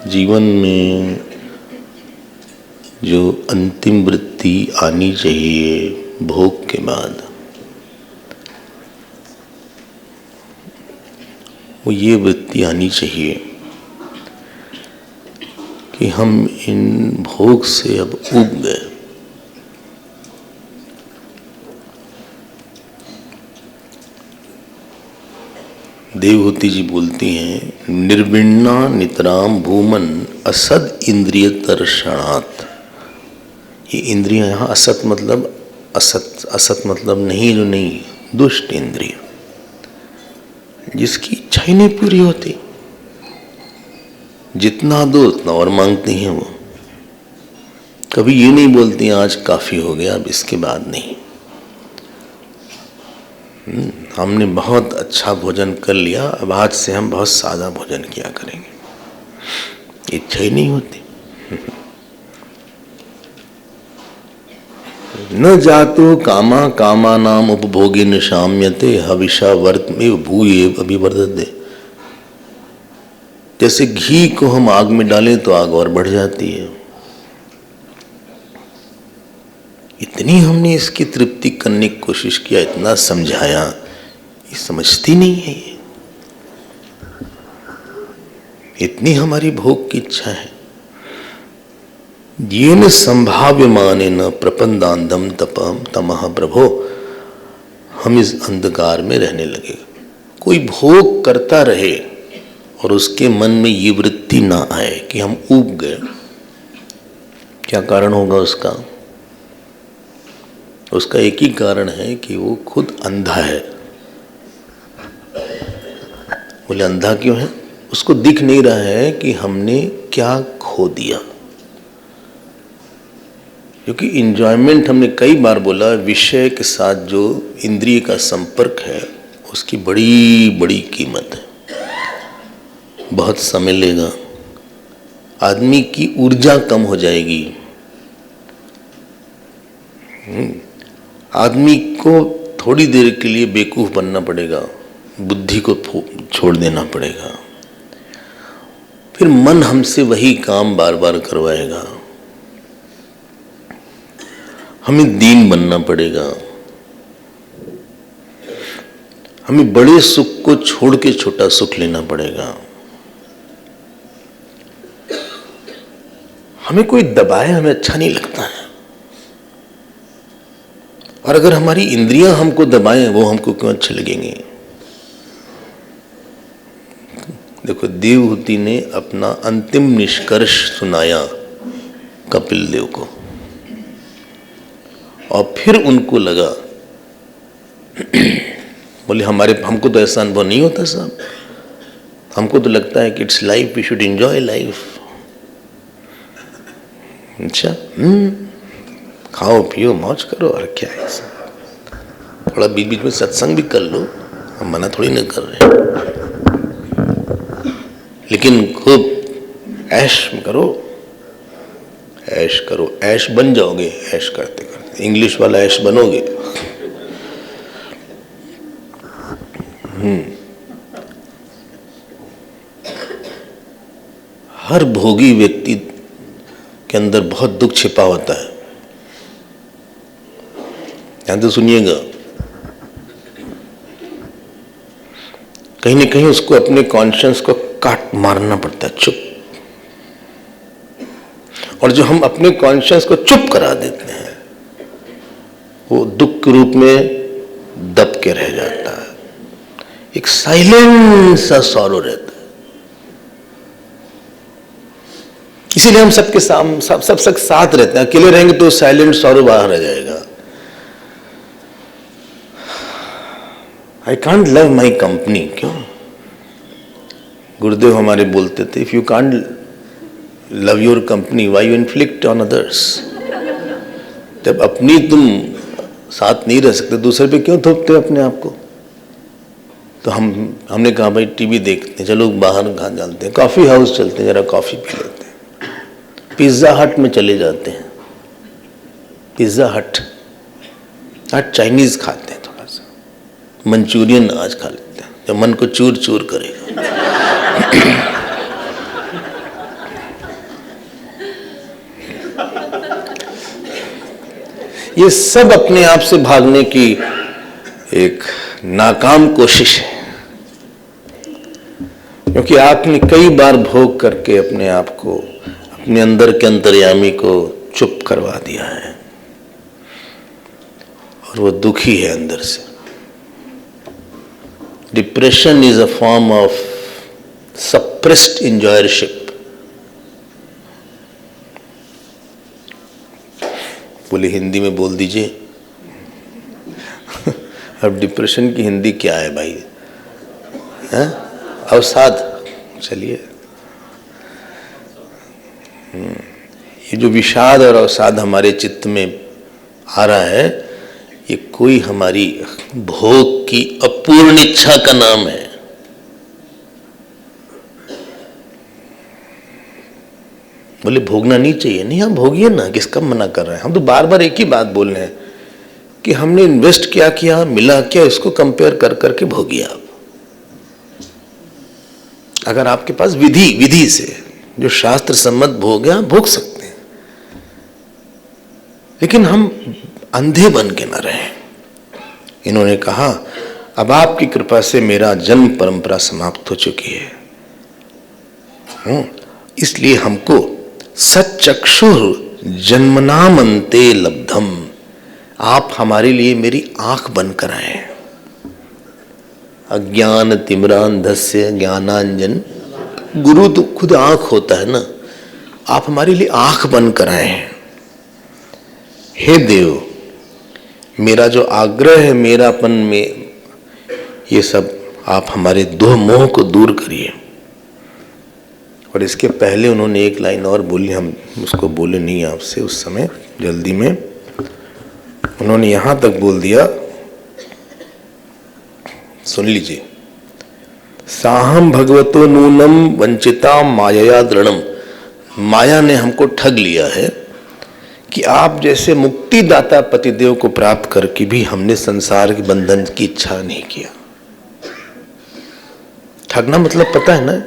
जीवन में जो अंतिम वृत्ति आनी चाहिए भोग के बाद, वो ये वृत्ति आनी चाहिए कि हम इन भोग से अब ऊब गए। देवहूति जी बोलती हैं, निर्विण्णा नितराम भूमन असद इंद्रिय दर्शनात्। ये इंद्रियां यहाँ असत मतलब असत मतलब नहीं, जो नहीं, दुष्ट इंद्रिय, जिसकी इच्छा ही नहीं पूरी होती, जितना दो उतना और मांगती हैं। वो कभी ये नहीं बोलती आज काफी हो गया, अब इसके बाद नहीं। हमने बहुत अच्छा भोजन कर लिया, अब आज से हम बहुत सादा भोजन किया करेंगे, इच्छा ही नहीं होती। न जातो कामा कामा नाम उपभोगे न शाम्यते हविषा वर्त में भूये अभिवर्धते। जैसे घी को हम आग में डालें तो आग और बढ़ जाती है। इतनी हमने इसकी तृप्ति करने की कोशिश किया, इतना समझाया, ये समझती नहीं है। ये इतनी हमारी भोग की इच्छा है। येन संभाव्यमानेन प्रपंदांधम तपम तमः प्रभो, हम इस अंधकार में रहने लगे। कोई भोग करता रहे और उसके मन में ये वृत्ति ना आए कि हम ऊब गए, क्या कारण होगा उसका? उसका एक ही कारण है कि वो खुद अंधा है। बोले अंधा क्यों है? उसको दिख नहीं रहा है कि हमने क्या खो दिया। क्योंकि इंजॉयमेंट, हमने कई बार बोला, विषय के साथ जो इंद्रिय का संपर्क है उसकी बड़ी बड़ी कीमत है। बहुत समय लेगा, आदमी की ऊर्जा कम हो जाएगी, आदमी को थोड़ी देर के लिए बेवकूफ बनना पड़ेगा, बुद्धि को छोड़ देना पड़ेगा, फिर मन हमसे वही काम बार बार करवाएगा, हमें दीन बनना पड़ेगा, हमें बड़े सुख को छोड़ के छोटा सुख लेना पड़ेगा। हमें कोई दबाए, हमें अच्छा नहीं लगता है। और अगर हमारी इंद्रियां हमको दबाएं, वो हमको क्यों अच्छे लगेंगे? देखो, देवहूति ने अपना अंतिम निष्कर्ष सुनाया कपिल देव को, और फिर उनको लगा, बोले हमको तो ऐसा अनुभव नहीं होता साहब, हमको तो लगता है कि it's life, we should enjoy life. अच्छा, खाओ पियो मौज करो, और क्या है ऐसा? थोड़ा बीच बीच में सत्संग भी कर लो, हम मना थोड़ी ना कर रहे, लेकिन खूब ऐश करो, ऐश करो, ऐश बन जाओगे ऐश करते करते, इंग्लिश वाला ऐश बनोगे। हर भोगी व्यक्ति के अंदर बहुत दुख छिपा होता है। ध्यान से सुनिएगा, कहीं न कहीं उसको अपने कॉन्शियस को काट मारना पड़ता है, चुप। और जो हम अपने कॉन्शियस को चुप करा देते हैं, वो दुख के रूप में दब के रह जाता है, एक साइलेंट सा सॉरो रहता है। इसीलिए हम सबके सब साथ रहते हैं। अकेले रहेंगे तो साइलेंट सॉरो बाहर रह जाएगा। I can't love my company. क्यों? गुरुदेव हमारे बोलते थे, if you can't love your company why you inflict on others. जब अपनी तुम साथ नहीं रह सकते, दूसरे पे क्यों थोपते हो अपने आप को? तो हमने कहा भाई टीवी देखते हैं, चलो बाहर खा जाते हैं, कॉफी हाउस चलते हैं, जरा कॉफी पी लेते हैं, पिज्जा हट में चले जाते हैं, पिज्ज़ा हट, आज चाइनीज़ खाते हैं, थोड़ा सा मंचूरियन आज खा लेते हैं, जब मन को चूर चूर करेगा। ये सब अपने आप से भागने की एक नाकाम कोशिश है, क्योंकि आपने कई बार भोग करके अपने आप को, अपने अंदर के अंतर्यामी को चुप करवा दिया है और वो दुखी है अंदर से। Depression is a form of suppressed इंजॉयरशिप। बोले हिंदी में बोल दीजिए। अब डिप्रेशन की हिंदी क्या है भाई? हैं? अवसाद। चलिए, ये जो विषाद और अवसाद हमारे चित्त में आ रहा है, ये कोई हमारी भोग की अपूर्ण इच्छा का नाम है। बोले भोगना नहीं चाहिए, नहीं हम भोगिए ना, किसका मना कर रहे हैं? हम तो बार बार एक ही बात बोल रहे हैं कि हमने इन्वेस्ट क्या किया, मिला क्या, इसको कंपेयर कर करके भोगिए आप। अगर आपके पास विधि से जो शास्त्र सम्मत भोग है, आप भोग सकते हैं, लेकिन हम अंधे बन के ना रहें। इन्होंने कहा अब आपकी कृपा से मेरा जन्म परंपरा समाप्त हो चुकी है, इसलिए हमको सच्चक्षुर जन्मनामन्ते लब्धम, आप हमारे लिए मेरी आंख बनकर आए। अज्ञान तिमिरांधस्य ज्ञानांजन, गुरु तो खुद आंख होता है ना, आप हमारे लिए आंख बनकर आए हैं। हे देव, मेरा जो आग्रह है, मेरापन में, ये सब आप हमारे दो मोह को दूर करिए। और इसके पहले उन्होंने एक लाइन और बोली, हम उसको बोले नहीं आपसे उस समय, जल्दी में। उन्होंने यहां तक बोल दिया, सुन लीजिए। साहम भगवतो नूनम वंचिता माया दृढ़म, माया ने हमको ठग लिया है कि आप जैसे मुक्तिदाता पतिदेव को प्राप्त करके भी हमने संसार के बंधन की इच्छा नहीं किया। ठगना मतलब पता है ना?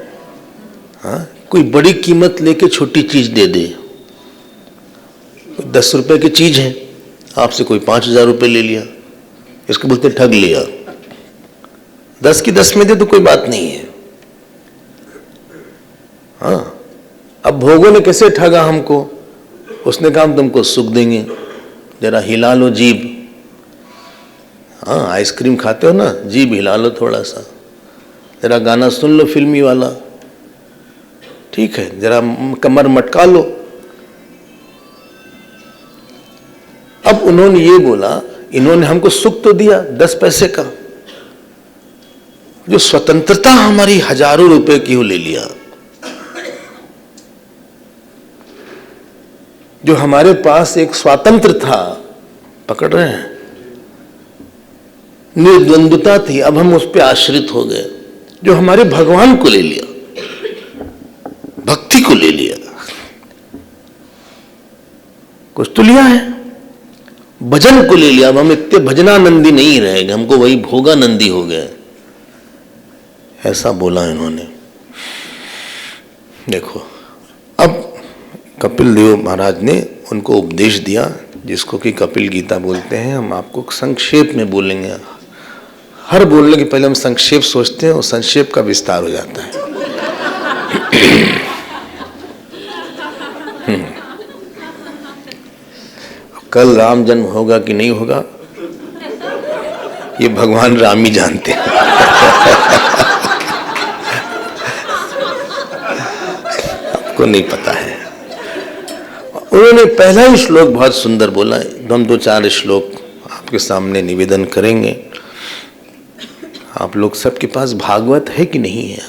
हाँ, कोई बड़ी कीमत लेके छोटी चीज दे दे। 10 रुपए की चीज है, आपसे कोई 5,000 रुपए ले लिया, इसको बोलते ठग लिया। 10 की 10 में दे तो कोई बात नहीं है। हाँ, अब भोगों ने कैसे ठगा हमको? उसने कहा हम तुमको सुख देंगे, जरा हिला लो जीभ। हाँ, आइसक्रीम खाते हो ना, जीभ हिला लो थोड़ा सा, जरा गाना सुन लो फिल्मी वाला, ठीक है, जरा कमर मटका लो। अब उन्होंने ये बोला, इन्होंने हमको सुख तो दिया 10 पैसे का, जो स्वतंत्रता हमारी हजारों रुपए की हो ले लिया। जो हमारे पास एक स्वातंत्र था, पकड़ रहे हैं, निर्द्वंद्वता थी, अब हम उस पर आश्रित हो गए। जो हमारे भगवान को ले लिया, भक्ति को ले लिया, कुछ तो लिया है, भजन को ले लिया। अब हम इतने भजनानंदी नहीं रहेंगे, हमको वही भोगानंदी हो गए, ऐसा बोला इन्होंने। देखो, अब कपिल देव महाराज ने उनको उपदेश दिया, जिसको कि कपिल गीता बोलते हैं। हम आपको संक्षेप में बोलेंगे, हर बोलने के पहले हम संक्षेप सोचते हैं और संक्षेप का विस्तार हो जाता है। कल राम जन्म होगा कि नहीं होगा, ये भगवान राम ही जानते हैं। आपको नहीं पता है। उन्होंने पहला ही श्लोक बहुत सुंदर बोला है। हम 2-4 श्लोक आपके सामने निवेदन करेंगे। आप लोग सबके पास भागवत है कि नहीं है?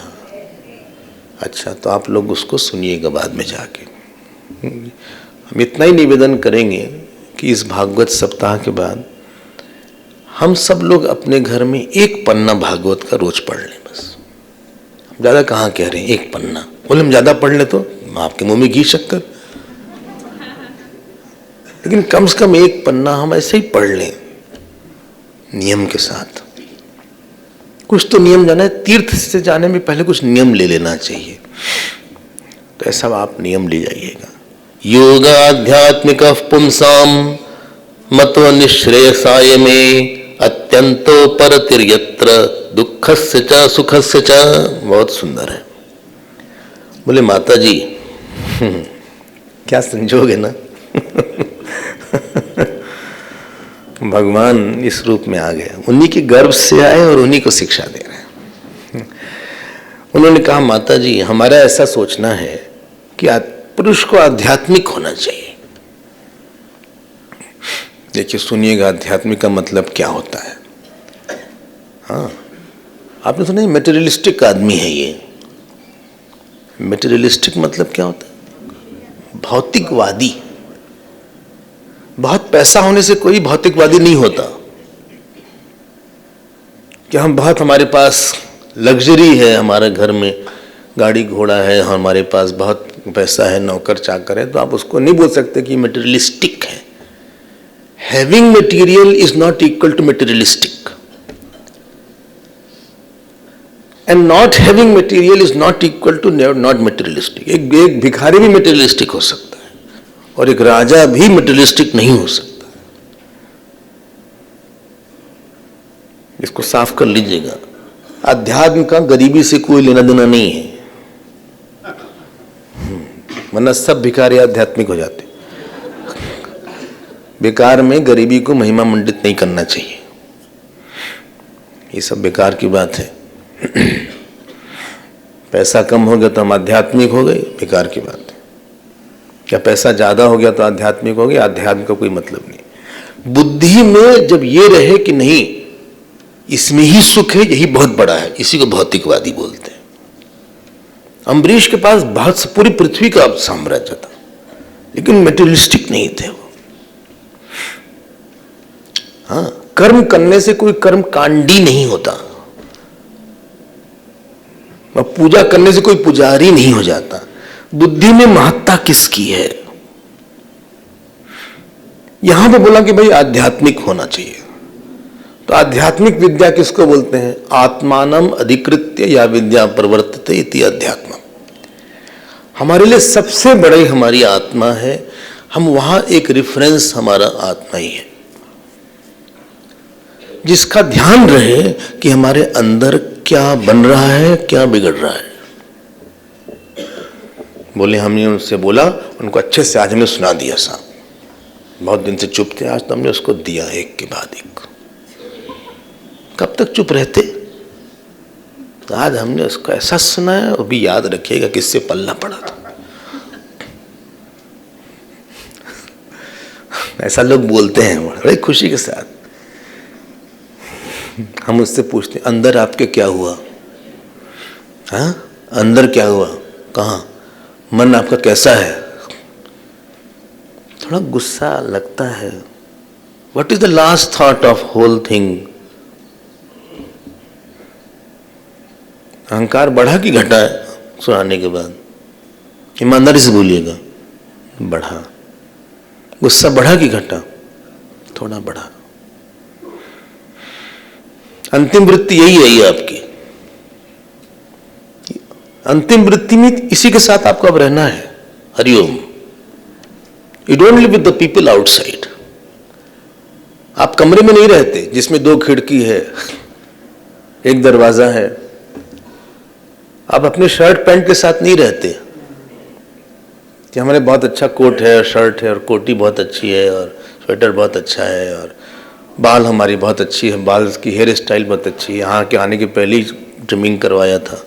अच्छा, तो आप लोग उसको सुनिएगा बाद में जाके। हम इतना ही निवेदन करेंगे कि इस भागवत सप्ताह के बाद हम सब लोग अपने घर में 1 पन्ना भागवत का रोज पढ़ लें बस। ज़्यादा कहाँ कह रहे हैं, 1 पन्ना। बोले हम ज़्यादा पढ़ ले तो आपके मुंह में घी शक्कर। लेकिन कम से कम एक पन्ना हम ऐसे ही पढ़ लें नियम के साथ। कुछ तो नियम जाना है, तीर्थ से जाने में पहले कुछ नियम ले लेना चाहिए। तो ऐसा आप नियम ले जाइएगा। योगाध्यात्मिक पुंसाम मत्व निश्रेयसाय में अत्यंतो परतिर्यत्र दुःखस्य च सुखस्य च। बहुत सुंदर है। बोले माता जी क्या संजोग है ना भगवान इस रूप में आ गए, उन्हीं के गर्भ से आए और उन्हीं को शिक्षा दे रहे हैं। उन्होंने कहा माता जी हमारा ऐसा सोचना है कि पुरुष को आध्यात्मिक होना चाहिए। देखिए सुनिएगा, आध्यात्मिक का मतलब क्या होता है। हाँ, आपने सुना मेटेरियलिस्टिक आदमी है ये। मेटेरियलिस्टिक मतलब क्या होता है? भौतिकवादी। बहुत पैसा होने से कोई भौतिकवादी नहीं होता कि हम बहुत, हमारे पास लग्जरी है, हमारे घर में गाड़ी घोड़ा है, हमारे पास बहुत पैसा है, नौकर चाकर है, तो आप उसको नहीं बोल सकते कि मटेरियलिस्टिक है। Having material is not equal to materialistic, and not having material is not equal to not materialistic. एक भिखारी भी मटेरियलिस्टिक हो सकता है और एक राजा भी मटेरियलिस्टिक नहीं हो सकता। इसको साफ कर लीजिएगा। अध्यात्म का गरीबी से कोई लेना देना नहीं है, वरना सब भिखारी आध्यात्मिक हो जाते। बेकार में गरीबी को महिमा मंडित नहीं करना चाहिए, ये सब बेकार की बात है। पैसा कम हो गया तो हम आध्यात्मिक हो गए, बेकार की बात है। क्या पैसा ज्यादा हो गया तो आध्यात्मिक हो गया? अध्यात्म का कोई मतलब नहीं। बुद्धि में जब ये रहे कि नहीं इसमें ही सुख है, यही बहुत बड़ा है, इसी को भौतिकवादी बोलते हैं। अम्बरीश के पास बहुत पूरी पृथ्वी का साम्राज्य था, लेकिन मटेरियलिस्टिक नहीं थे वो। हाँ, कर्म करने से कोई कर्म कांडी नहीं होता, पूजा करने से कोई पुजारी नहीं हो जाता। बुद्धि में महत्ता किसकी है? यहां पे बोला कि भाई आध्यात्मिक होना चाहिए। तो आध्यात्मिक विद्या किसको बोलते हैं? आत्मानम अधिकृत्य या विद्या प्रवर्तते इति अध्यात्म। हमारे लिए सबसे बड़ी हमारी आत्मा है, हम वहां एक रेफरेंस हमारा आत्मा ही है, जिसका ध्यान रहे कि हमारे अंदर क्या बन रहा है, क्या बिगड़ रहा है। बोले हमने उनसे बोला, उनको अच्छे से आज हमने सुना दिया साहब, बहुत दिन से चुप थे, आज तो हमने उसको दिया एक के बाद एक। कब तक चुप रहते? तो आज हमने उसको ऐसा सुनाया, वो भी याद रखिएगा किससे पल्ला पड़ा था। ऐसा लोग बोलते हैं बड़े खुशी के साथ। हम उससे पूछते हैं अंदर आपके क्या हुआ? हाँ, अंदर क्या हुआ? कहाँ? मन आपका कैसा है? थोड़ा गुस्सा लगता है। What is the last thought of whole thing? अहंकार बढ़ा कि घटा है? सुनाने के बाद ईमानदारी से बोलिएगा, बढ़ा। गुस्सा बढ़ा कि घटा? थोड़ा बढ़ा। अंतिम वृत्ति यही है आपकी। अंतिम वृत्ति में इसी के साथ आपको अब रहना है। Hariom. You don't live with the people outside. आप कमरे में नहीं रहते जिसमें 2 खिड़की है, 1 दरवाजा है। आप अपने शर्ट पैंट के साथ नहीं रहते कि हमारे बहुत अच्छा कोट है और शर्ट है और कोटी बहुत अच्छी है और स्वेटर बहुत अच्छा है और बाल हमारी बहुत अच्छी है, बाल की हेयर स्टाइल बहुत अच्छी है, यहाँ के आने के पहले ही ट्रिमिंग करवाया था।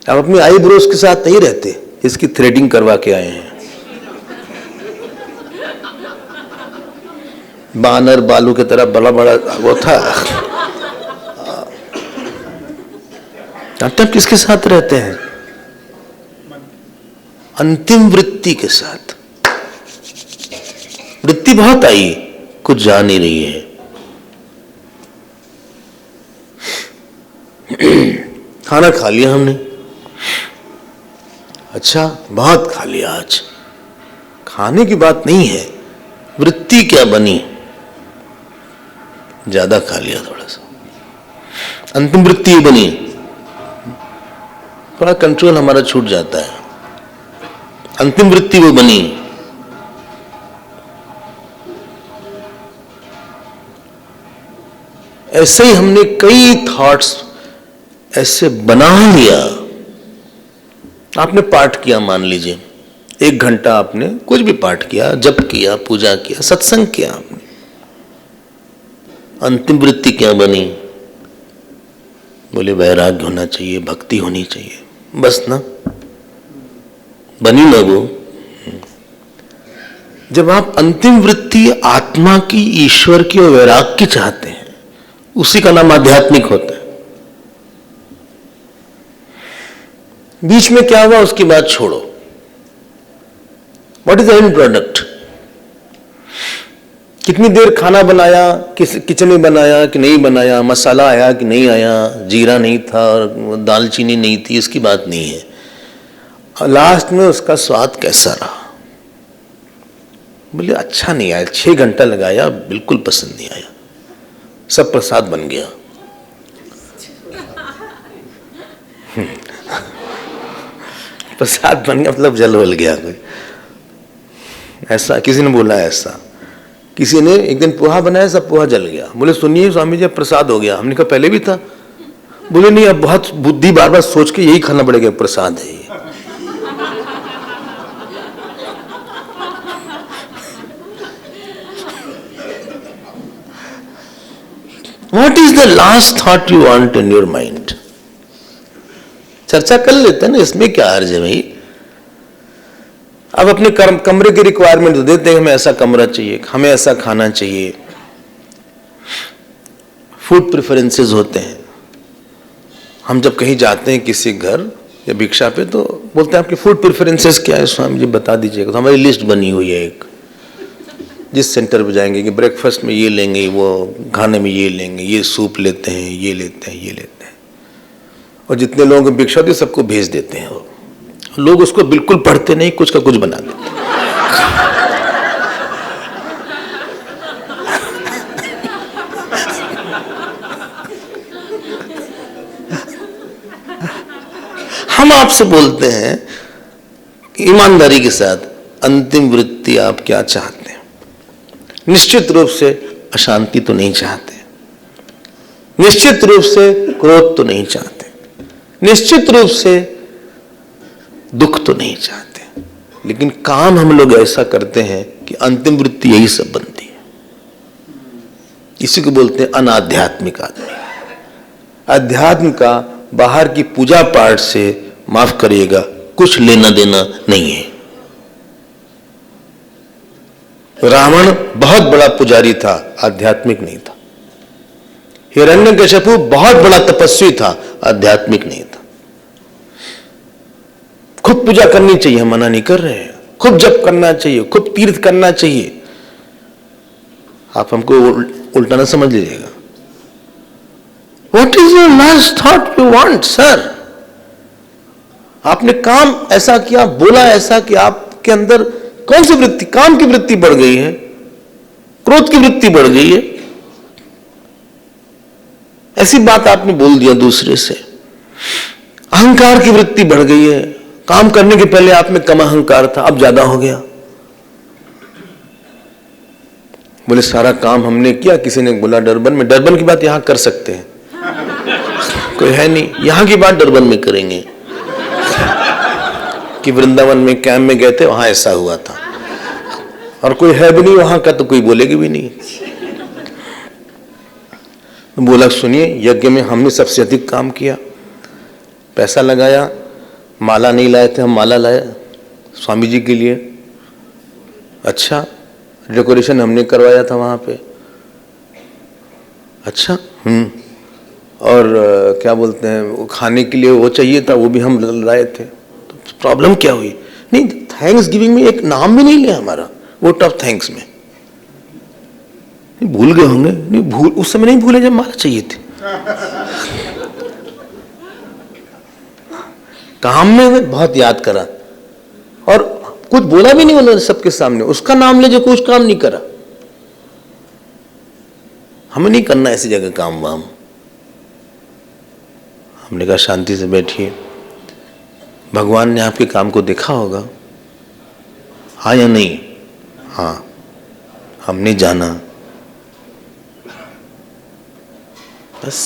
आप अपनी आईब्रोज के साथ नहीं रहते, इसकी थ्रेडिंग करवा के आए हैं। बानर बालू की तरह बड़ा बड़ा वो था। आप किसके साथ रहते हैं? अंतिम वृत्ति के साथ। वृत्ति बहुत आई, कुछ जा नहीं रही है। खाना खा लिया हमने, अच्छा बहुत खा लिया आज, खाने की बात नहीं है, वृत्ति क्या बनी, ज्यादा खा लिया थोड़ा सा, अंतिम वृत्ति ये बनी, थोड़ा कंट्रोल हमारा छूट जाता है, अंतिम वृत्ति वो बनी। ऐसे ही हमने कई थॉट्स ऐसे बना लिया। आपने पाठ किया, मान लीजिए 1 घंटा आपने कुछ भी पाठ किया, जप किया, पूजा किया, सत्संग किया आपने, अंतिम वृत्ति क्या बनी? बोले वैराग्य होना चाहिए, भक्ति होनी चाहिए, बस ना, बनी ना वो। जब आप अंतिम वृत्ति आत्मा की, ईश्वर की और वैराग की चाहते हैं, उसी का नाम आध्यात्मिक होता है। बीच में क्या हुआ उसकी बात छोड़ो, what is the end product? कितनी देर खाना बनाया, किस किचन में बनाया कि नहीं बनाया, मसाला आया कि नहीं आया, जीरा नहीं था और दालचीनी नहीं थी, इसकी बात नहीं है। लास्ट में उसका स्वाद कैसा रहा? बोले अच्छा नहीं आया, 6 घंटा लगाया, बिल्कुल पसंद नहीं आया, सब प्रसाद बन गया। प्रसाद बन गया मतलब जल उल गया कोई, ऐसा किसी ने बोला। ऐसा किसी ने एक दिन पोहा बनाया, सब पोहा जल गया। बोले सुनिए स्वामी जी, अब प्रसाद हो गया। हमने कहा पहले भी था। बोले नहीं, अब बहुत बुद्धि बार बार सोच के यही खाना पड़ेगा, प्रसाद है ये। What is the last thought you want in your mind? चर्चा कर लेते हैं ना, इसमें क्या हर्ज है भाई। अब अपने कमरे की रिक्वायरमेंट तो देते हैं, हमें ऐसा कमरा चाहिए, हमें ऐसा खाना चाहिए, फूड प्रेफरेंसेस होते हैं। हम जब कहीं जाते हैं किसी घर या भिक्षा पे, तो बोलते हैं आपके फूड प्रेफरेंसेस क्या है स्वामी जी, बता दीजिएगा। तो हमारी लिस्ट बनी हुई है एक, जिस सेंटर पे जाएंगे कि ब्रेकफास्ट में ये लेंगे, वो खाने में ये लेंगे, ये सूप लेते हैं, ये लेते हैं, ये लेते हैं। और जितने लोगों को भिक्षा होती है सबको भेज देते हैं। वो लोग उसको बिल्कुल पढ़ते नहीं, कुछ का कुछ बना देते हैं। हम आपसे बोलते हैं ईमानदारी के साथ, अंतिम वृत्ति आप क्या चाहते हैं? निश्चित रूप से अशांति तो नहीं चाहते, निश्चित रूप से क्रोध तो नहीं चाहते, निश्चित रूप से दुख तो नहीं चाहते, लेकिन काम हम लोग ऐसा करते हैं कि अंतिम वृत्ति यही सब बनती है। इसी को बोलते हैं अनाध्यात्मिक आदमी। अध्यात्म का बाहर की पूजा पाठ से, माफ करिएगा, कुछ लेना देना नहीं है। रावण बहुत बड़ा पुजारी था, आध्यात्मिक नहीं था। हिरण्यकशिपु बहुत बड़ा तपस्वी था, आध्यात्मिक नहीं था। खूब पूजा करनी चाहिए, हम मना नहीं कर रहे हैं, खूब जप करना चाहिए, खूब तीर्थ करना चाहिए। आप हमको उल्टा ना समझ लीजिएगा। What is your last thought you want, sir? आपने काम ऐसा किया, बोला ऐसा कि आपके अंदर कौन सी वृत्ति? काम की वृत्ति बढ़ गई है, क्रोध की वृत्ति बढ़ गई है। ऐसी बात आपने बोल दिया दूसरे से। अहंकार की वृत्ति बढ़ गई है, काम करने के पहले आप में कम अहंकार था, अब ज्यादा हो गया। बोले सारा काम हमने किया, किसी ने बोला डरबन में, डरबन की बात यहां कर सकते हैं, कोई है नहीं, यहां की बात डरबन में करेंगे कि वृंदावन में कैंप में गए थे, वहां ऐसा हुआ था, और कोई है भी नहीं वहां का, तो कोई बोलेगी भी नहीं। बोला सुनिए, यज्ञ में हमने सबसे अधिक काम किया, पैसा लगाया, माला नहीं लाए थे, हम माला लाए स्वामी जी के लिए। अच्छा, डेकोरेशन हमने करवाया था वहां पे। अच्छा, और क्या बोलते हैं, वो खाने के लिए वो चाहिए था, वो भी हम लाए थे। तो प्रॉब्लम क्या हुई? नहीं, थैंक्स गिविंग में एक नाम भी नहीं लिया हमारा, वोट ऑफ थैंक्स में। नहीं भूल गए होंगे? नहीं भूल, उस समय नहीं भूले जब माला चाहिए थी। काम में बहुत याद करा, और कुछ बोला भी नहीं उन्होंने सबके सामने, उसका नाम ले जो कुछ काम नहीं करा। हमें नहीं करना ऐसी जगह काम वाम। हमने कहा शांति से बैठिए, भगवान ने आपके काम को देखा होगा, हाँ या नहीं? हाँ, हमने जाना, बस।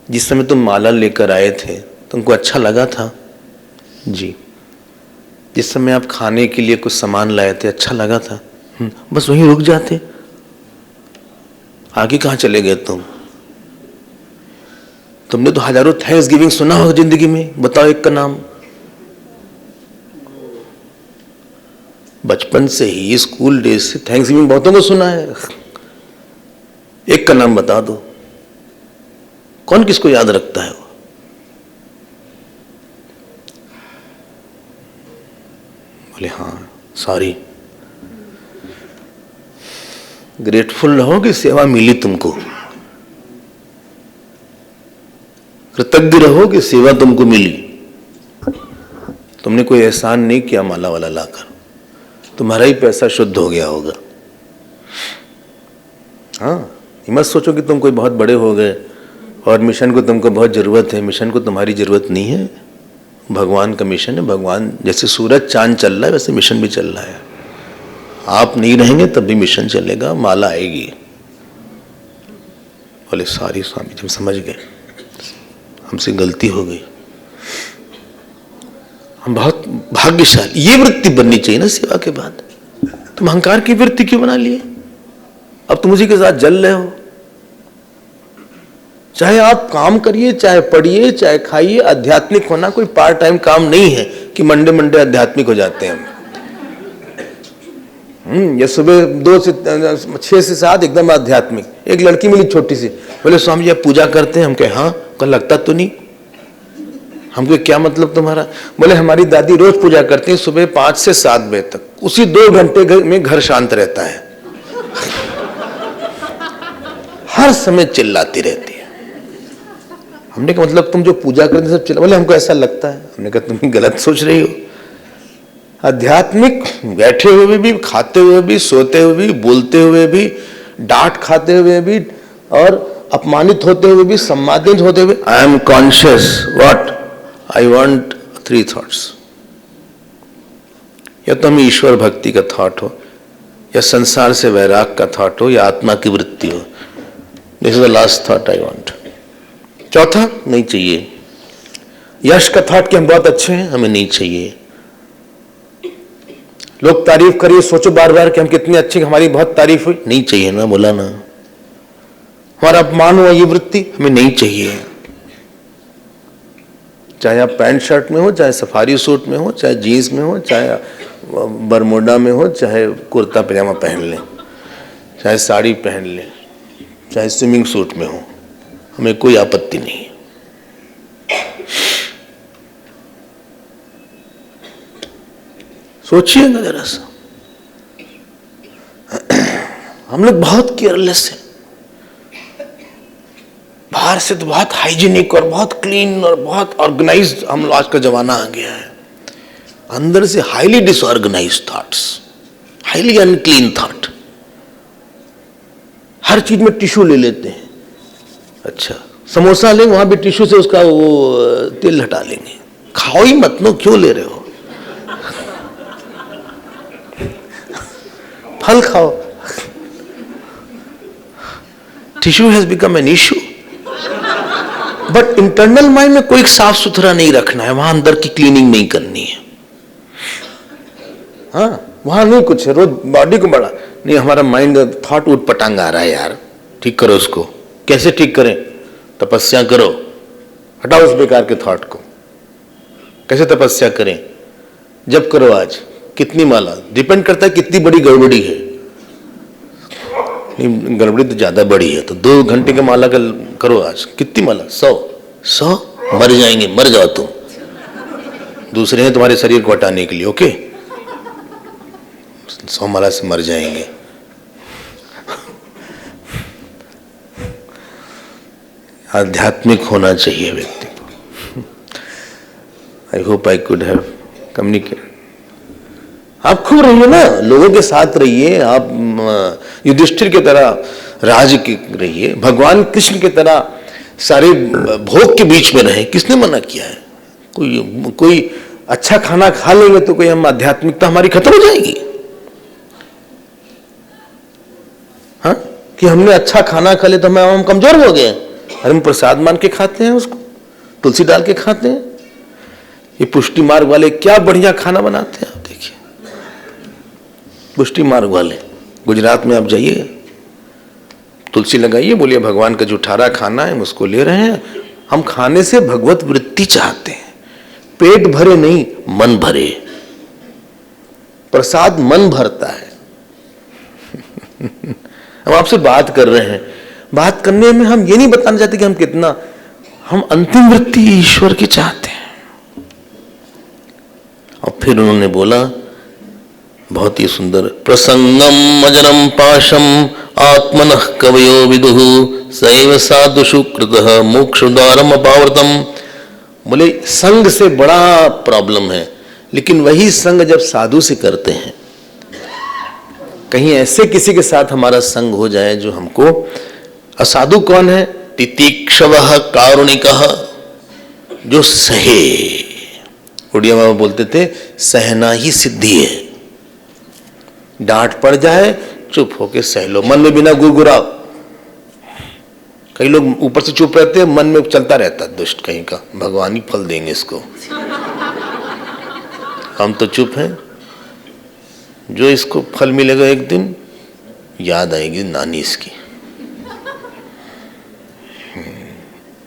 जिस समय तुम माला लेकर आए थे तुमको अच्छा लगा था जी। जिस समय आप खाने के लिए कुछ सामान लाए थे अच्छा लगा था, बस वहीं रुक जाते, आगे कहाँ चले गए तुमने तो हजारों थैंक्स गिविंग सुना होगा जिंदगी में, बताओ एक का नाम। बचपन से ही स्कूल डेज से थैंक्स गिविंग बहुतों को सुना है, एक का नाम बता दो। कौन किसको याद रखता है? वो बोले हाँ सॉरी। ग्रेटफुल रहो कि सेवा मिली तुमको, कृतज्ञ रहो कि सेवा तुमको मिली। तुमने कोई एहसान नहीं किया माला वाला लाकर, तुम्हारा ही पैसा शुद्ध हो गया होगा। हाँ, मत सोचो कि तुम कोई बहुत बड़े हो गए और मिशन को तुमको बहुत जरूरत है। मिशन को तुम्हारी जरूरत नहीं है, भगवान का मिशन है। भगवान जैसे सूरज चांद चल रहा है वैसे मिशन भी चल रहा है। आप नहीं रहेंगे तब भी मिशन चलेगा, माला आएगी। बोले सॉरी स्वामी जी, हम समझ गए, हमसे गलती हो गई, हम बहुत भाग्यशाली। ये वृत्ति बननी चाहिए ना सेवा के बाद। तुम अहंकार की वृत्ति क्यों बना लिए? अब तुम उसी के साथ जल रहे हो। चाहे आप काम करिए, चाहे पढ़िए, चाहे खाइए, आध्यात्मिक होना कोई पार्ट टाइम काम नहीं है कि मंडे मंडे आध्यात्मिक हो जाते हैं हम। ये सुबह 2 से 6 से 7 एकदम आध्यात्मिक। एक लड़की मिली छोटी सी, बोले स्वामी जी आप पूजा करते हैं? हम कहे हाँ। कल लगता तो नहीं। हमको क्या मतलब तुम्हारा? बोले हमारी दादी रोज पूजा करती है सुबह 5 से 7 बजे तक, उसी 2 घंटे में घर शांत रहता है, हर समय चिल्लाती रहती है। हमने कहा मतलब तुम जो पूजा करते सब चिल्ला? बोले हमको ऐसा लगता है। हमने कहा तुम गलत सोच रही हो। आध्यात्मिक बैठे हुए भी, खाते हुए भी, सोते हुए भी, बोलते हुए भी, डांट खाते हुए भी, और अपमानित होते हुए भी, सम्मानित होते हुए, I am conscious what I want 3 thoughts. या तो हमें ईश्वर भक्ति का थॉट हो, या संसार से वैराग का थॉट हो, या आत्मा की वृत्ति हो। This is the last thought I want. चौथा नहीं चाहिए। यश का थॉट कि हम बहुत अच्छे हैं, हमें नहीं चाहिए। लोग तारीफ करिए, सोचो बार बार कि हम कितने अच्छे, हमारी बहुत तारीफ हुई, नहीं चाहिए ना, बोला ना। हमारा अपमान हुआ, ये वृत्ति हमें नहीं चाहिए। चाहे आप पैंट शर्ट में हो, चाहे सफारी सूट में हो, चाहे जीन्स में हो, चाहे बरमोडा में हो, चाहे कुर्ता पजामा पहन लें, चाहे साड़ी पहन लें, चाहे स्विमिंग सूट में हो, हमें कोई आपत्ति नहीं है। सोचिएगा जरा सा, हम लोग बहुत केयरलेस हैं। बाहर से तो बहुत हाइजीनिक और बहुत क्लीन और बहुत ऑर्गेनाइज्ड हम लोग, आज का जमाना आ गया है। अंदर से highly disorganized thoughts, highly unclean thought. हर चीज में टिश्यू ले लेते हैं। अच्छा, समोसा लेंगे वहां भी टिश्यू से उसका वो तेल हटा लेंगे। खाओ ही मत, नो क्यों ले रहे हो? फल खाओ। Tissue has become an issue. But internal mind में कोई साफ सुथरा नहीं रखना है, वहां अंदर की क्लीनिंग नहीं करनी है। हाँ, वहां नहीं कुछ है, रोज बॉडी को बड़ा नहीं, हमारा माइंड थॉट उठ पटांग आ रहा है यार, ठीक करो उसको। कैसे ठीक करें? तपस्या करो, हटाओ उस बेकार के थॉट को। कैसे तपस्या करें? जब करो आज कितनी माला, डिपेंड करता है कितनी बड़ी गड़बड़ी है। नहीं, गड़बड़ी तो ज्यादा बड़ी है तो 2 घंटे के माला करो आज। कितनी माला? 100 मर जाएंगे, मर जाओ तुम, दूसरे हैं तुम्हारे शरीर को हटाने के लिए। ओके, 100 माला से मर जाएंगे। आध्यात्मिक होना चाहिए व्यक्ति को। I hope I could have communicate. आप खूब रहिए ना, लोगों के साथ रहिए, आप युधिष्ठिर की तरह राज की रहिए, भगवान कृष्ण की तरह सारे भोग के बीच में रहे। किसने मना किया है? कोई अच्छा खाना खा लेंगे तो कोई हम आध्यात्मिकता हमारी खत्म हो जाएगी? हाँ, कि हमने अच्छा खाना खा लिया तो हम कमजोर हो गए? अरे हम प्रसाद मान के खाते हैं, उसको तुलसी डाल के खाते हैं। ये पुष्टि मार्ग वाले क्या बढ़िया खाना बनाते हैं। आप देखिए, पुष्टि मार्ग वाले गुजरात में आप जाइए, तुलसी लगाइए, बोलिए भगवान का जो ठारा खाना है हम उसको ले रहे हैं। हम खाने से भगवत वृत्ति चाहते हैं, पेट भरे नहीं मन भरे। प्रसाद मन भरता है। हम आपसे बात कर रहे हैं, बात करने में हम ये नहीं बताना चाहते कि हम कितना, हम अंतिम वृत्ति ईश्वर की चाहते हैं। और फिर उन्होंने बोला बहुत ही सुंदर, प्रसंगम अजरम पाशम आत्मनः कवयो विदुः सैव साधुषु कृतः मोक्षद्वारम अपावृतम। बोले संग से बड़ा प्रॉब्लम है, लेकिन वही संग जब साधु से करते हैं, कहीं ऐसे किसी के साथ हमारा संग हो जाए जो हमको, असाधु कौन है? तितिक्षवः कारुणिकः, जो सहे। उड़िया बाबा बोलते थे सहना ही सिद्धि है। डांट पड़ जाए चुप होके सह लो, मन में बिना गुरगुराओ। कई लोग ऊपर से चुप रहते हैं, मन में चलता रहता दुष्ट कहीं का, भगवान ही फल देंगे इसको। हम तो चुप हैं, जो इसको फल मिलेगा एक दिन याद आएगी नानी इसकी।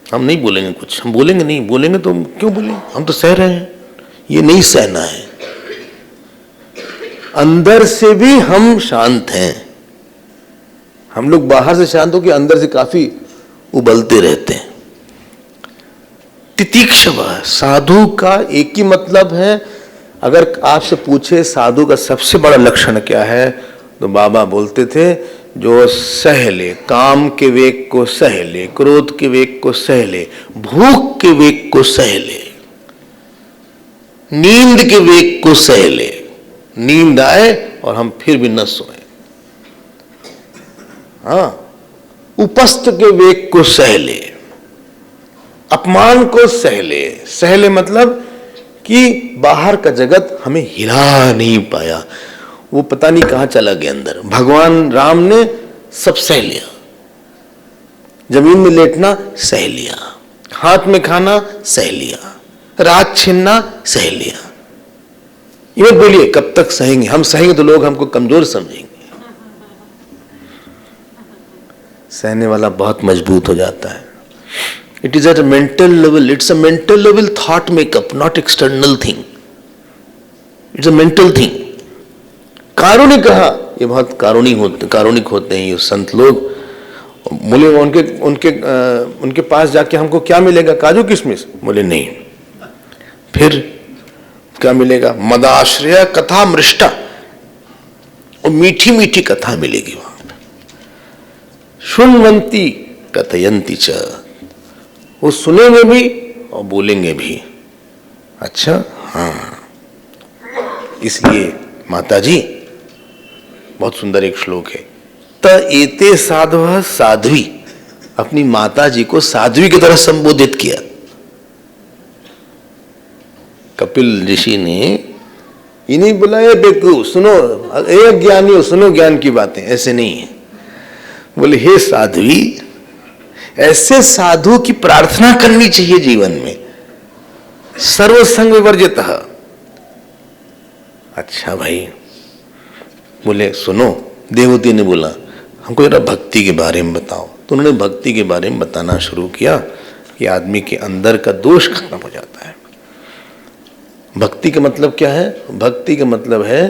हम नहीं बोलेंगे कुछ, हम बोलेंगे नहीं, बोलेंगे तो क्यों बोलेंगे, हम तो सह रहे हैं। ये नहीं सहना है, अंदर से भी हम शांत हैं। हम लोग बाहर से शांत हो कि अंदर से काफी उबलते रहते हैं। तितिक्षव, साधु का एक ही मतलब है। अगर आपसे पूछे साधु का सबसे बड़ा लक्षण क्या है, तो बाबा बोलते थे जो सह ले, काम के वेग को सह ले, क्रोध के वेग को सह ले, भूख के वेग को सह ले, नींद के वेग को सह ले। नींद आए और हम फिर भी न सोए। हाँ, उपस्थ के वेग को सह ले, अपमान को सह ले। सह ले मतलब कि बाहर का जगत हमें हिला नहीं पाया, वो पता नहीं कहां चला गया अंदर। भगवान राम ने सब सह लिया, जमीन में लेटना सह लिया, हाथ में खाना सह लिया, रात छीनना सह लिया। ये मत बोलिए कब तक सहेंगे, हम सहेंगे तो लोग हमको कमजोर समझेंगे। सहने वाला बहुत मजबूत हो जाता है। It is at a mental level, it's a mental level thought makeup, not external thing, it's a mental thing. कारुणिक कहा, ये बहुत कारुणिक होते हैं ये संत लोग। बोले उनके पास जाके हमको क्या मिलेगा, काजू किशमिश? बोले नहीं। फिर क्या मिलेगा? मदाश्रय कथा मृष्टा, और मीठी मीठी कथा मिलेगी वहां पे। शुण्वन्ति कथयन्ति च, वो सुनेंगे भी और बोलेंगे भी। अच्छा, हाँ, इसलिए माता जी, बहुत सुंदर एक श्लोक है, त एते साधवः साध्वी, अपनी माता जी को साध्वी की तरह संबोधित किया। कपिल ऋषि ने ये नहीं बोला ए बेकूफ सुनो, ए ज्ञानी हो सुनो ज्ञान की बातें, ऐसे नहीं है। बोले हे साध्वी, ऐसे साधु की प्रार्थना करनी चाहिए जीवन में, सर्वसंग विवर्जितः। अच्छा भाई, बोले सुनो, देवती ने बोला हमको जरा भक्ति के बारे में बताओ। तो उन्होंने भक्ति के बारे में बताना शुरू किया कि आदमी के अंदर का दोष खत्म हो जाता है। भक्ति का मतलब क्या है? भक्ति का मतलब है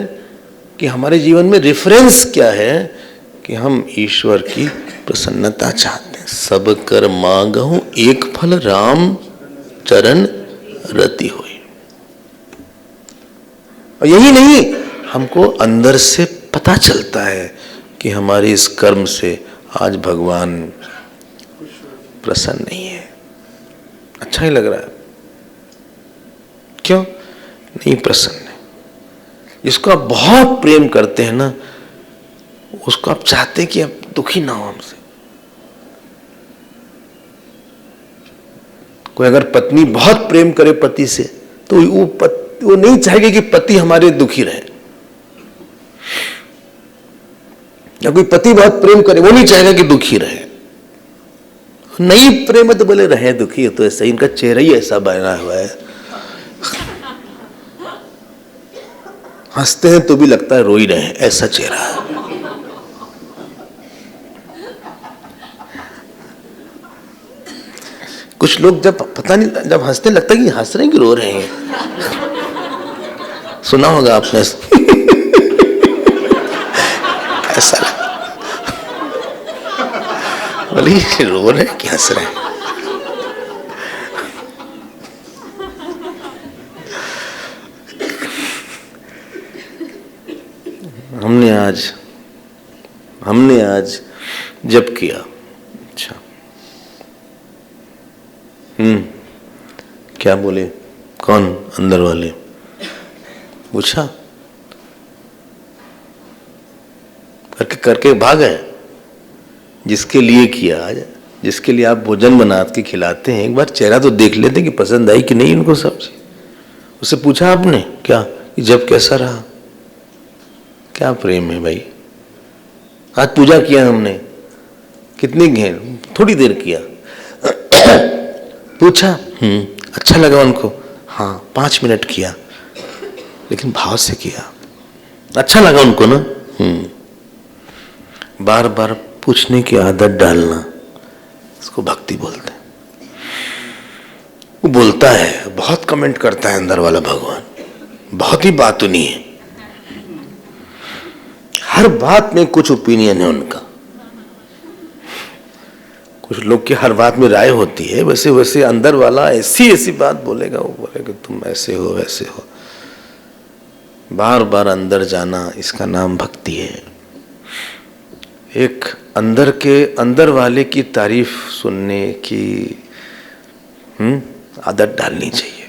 कि हमारे जीवन में रेफरेंस क्या है, कि हम ईश्वर की प्रसन्नता चाहते हैं। सब कर मांगहु एक फल, राम चरण रति होई। और यही नहीं, हमको अंदर से पता चलता है कि हमारे इस कर्म से आज भगवान प्रसन्न नहीं है, अच्छा ही लग रहा है। क्यों? नहीं प्रसन्न है। जिसको आप बहुत प्रेम करते हैं ना, उसको आप चाहते हैं कि आप दुखी ना हो हमसे। कोई अगर पत्नी बहुत प्रेम करे पति से, तो वो नहीं चाहेगी कि पति हमारे दुखी रहे। या कोई पति बहुत प्रेम करे, वो नहीं चाहेगा कि दुखी रहे। नहीं प्रेम है तो बोले रहे दुखी, तो ऐसा ही इनका चेहरा ही ऐसा बना हुआ है, हंसते हैं तो भी लगता है रो ही रहे हैं, ऐसा चेहरा है। कुछ लोग जब पता नहीं, जब हंसते लगता है कि हंस रहे हैं कि रो रहे हैं। सुना होगा आपने ऐसा, बोले रो रहे हैं कि हंस रहे हैं। हमने आज जब किया। अच्छा, क्या बोले? कौन? अंदर वाले पूछा, करके भाग गए। जिसके लिए किया, जिसके लिए आप भोजन बना के खिलाते हैं, एक बार चेहरा तो देख लेते कि पसंद आई कि नहीं उनको सब्जी। उससे पूछा आपने क्या कि जब कैसा रहा? क्या प्रेम है भाई। आज पूजा किया हमने, कितनी घेर, थोड़ी देर किया। पूछा, अच्छा लगा उनको? हाँ 5 मिनट किया, लेकिन भाव से किया। अच्छा लगा उनको ना? बार बार पूछने की आदत डालना, इसको भक्ति बोलते हैं। वो बोलता है, बहुत कमेंट करता है अंदर वाला भगवान, बहुत ही बातूनी है। हर बात में कुछ ओपिनियन है उनका। कुछ लोग की हर बात में राय होती है, वैसे वैसे अंदर वाला ऐसी बात बोलेगा, वो बोलेगा तुम ऐसे हो वैसे हो। बार बार अंदर जाना, इसका नाम भक्ति है। एक अंदर वाले की तारीफ सुनने की आदत डालनी चाहिए।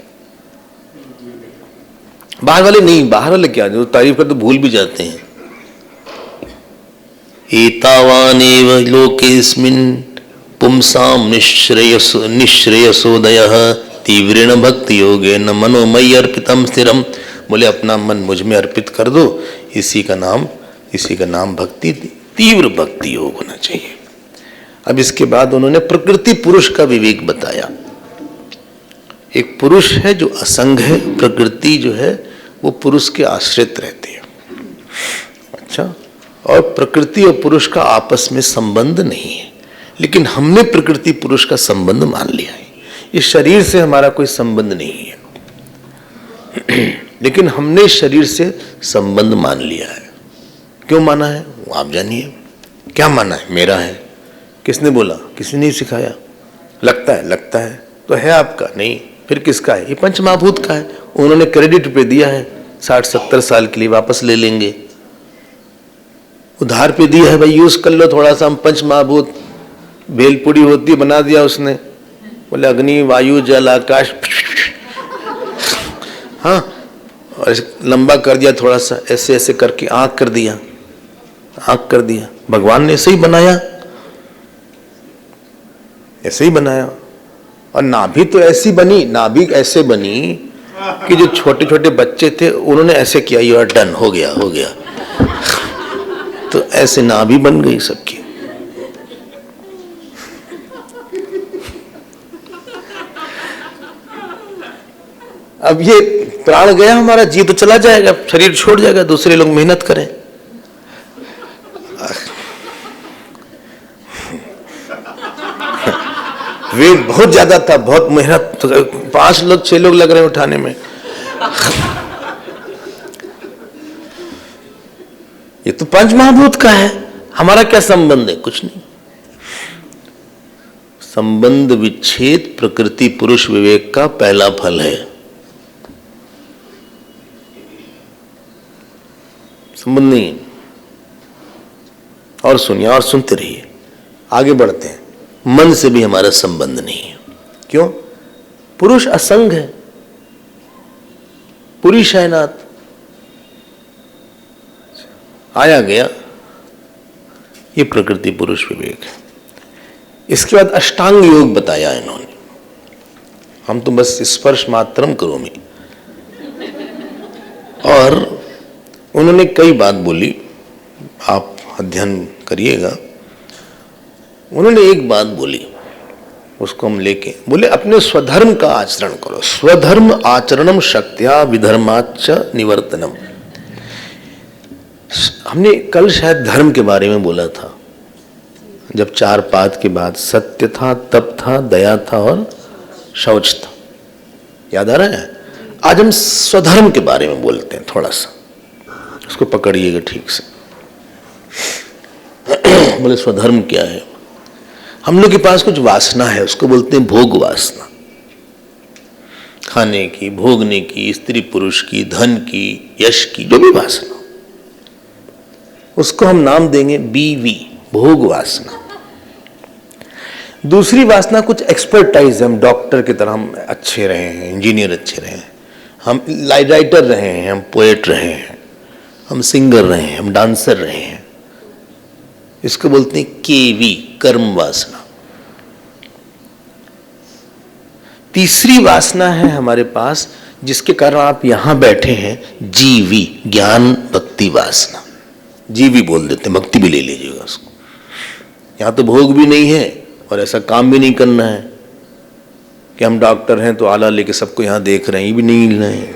बाहर वाले नहीं, बाहर वाले क्या, जो तारीफ कर तो भूल भी जाते हैं। एतावानेव लोकेस्मिन् पुंसां निःश्रेयसोदयः तीव्रेण भक्ति योगेन मनोमयि अर्पितं स्थिरम। बोले अपना मन मुझ में अर्पित कर दो, इसी का नाम भक्ति, तीव्र भक्ति योग होना चाहिए। अब इसके बाद उन्होंने प्रकृति पुरुष का विवेक बताया। एक पुरुष है जो असंग है, प्रकृति जो है वो पुरुष के आश्रित रहती है। अच्छा, और प्रकृति और पुरुष का आपस में संबंध नहीं है, लेकिन हमने प्रकृति पुरुष का संबंध मान लिया है। इस शरीर से हमारा कोई संबंध नहीं है, लेकिन हमने शरीर से संबंध मान लिया है। क्यों माना है वो आप जानिए। क्या माना है? मेरा है। किसने बोला? किसी ने सिखाया। लगता है तो है आपका नहीं, फिर किसका है? ये पंचमहाभूत का है। उन्होंने क्रेडिट पे दिया है, 60-70 साल के लिए वापस ले लेंगे। उधार पे दिया है, भाई यूज कर लो थोड़ा सा। हम पंचमहाभूत, भेलपुड़ी होती बना दिया उसने, बोले अग्नि वायु जल आकाश, हाँ, और लंबा कर दिया थोड़ा सा, ऐसे ऐसे करके आंख कर दिया। भगवान ने ऐसे ही बनाया, ऐसे ही बनाया। और नाभि तो ऐसी बनी, नाभि ऐसे बनी कि जो छोटे छोटे बच्चे थे उन्होंने ऐसे किया, यू आर डन, हो गया। तो ऐसे नाभि बन गई सबकी। अब ये प्राण गया हमारा, जी तो चला जाएगा, शरीर छोड़ जाएगा, दूसरे लोग मेहनत करें। वेट बहुत ज्यादा था, बहुत मेहनत, 5 लोग 6 लोग लग रहे हैं उठाने में। ये तो पंचमहाभूत का है, हमारा क्या संबंध है? कुछ नहीं। संबंध विच्छेद प्रकृति पुरुष विवेक का पहला फल है। संबंध नहीं। और सुनिए और सुनते रहिए, आगे बढ़ते हैं। मन से भी हमारा संबंध नहीं है। क्यों? पुरुष असंग है, पुरी शयनात, आया गया, ये प्रकृति पुरुष विवेक है। इसके बाद अष्टांग योग बताया इन्होंने। हम तो बस स्पर्श मात्रम करोमि, और उन्होंने कई बात बोली, आप अध्ययन करिएगा। उन्होंने एक बात बोली, उसको हम लेके बोले अपने स्वधर्म का आचरण करो। स्वधर्म आचरणम शक्त्या विधर्माच्च निवर्तनम। हमने कल शायद धर्म के बारे में बोला था, जब चार पाद के बाद सत्य था, तप था, दया था और शौच था। याद आ रहा है? आज हम स्वधर्म के बारे में बोलते हैं थोड़ा सा, उसको पकड़िएगा ठीक से। बोले स्वधर्म क्या है? हम लोग के पास कुछ वासना है, उसको बोलते हैं भोग वासना। खाने की, भोगने की, स्त्री पुरुष की, धन की, यश की, जो भी वासना, उसको हम नाम देंगे बीवी, भोग वासना। दूसरी वासना कुछ एक्सपर्टाइज, हम डॉक्टर की तरह हम अच्छे रहे हैं, इंजीनियर अच्छे रहे हैं, हम राइटर रहे हैं, हम पोएट रहे हैं, हम सिंगर रहे हैं, हम डांसर रहे हैं, इसको बोलते हैं केवी, कर्म वासना। तीसरी वासना है हमारे पास, जिसके कारण आप यहां बैठे हैं, जीवी, ज्ञान भक्ति वासना। जीवी बोल देते हैं, भक्ति भी ले लीजिएगा उसको। यहां तो भोग भी नहीं है और ऐसा काम भी नहीं करना है कि हम डॉक्टर हैं तो आला लेके सबको यहां देख रहे हैं, ये भी नहीं हिलना है।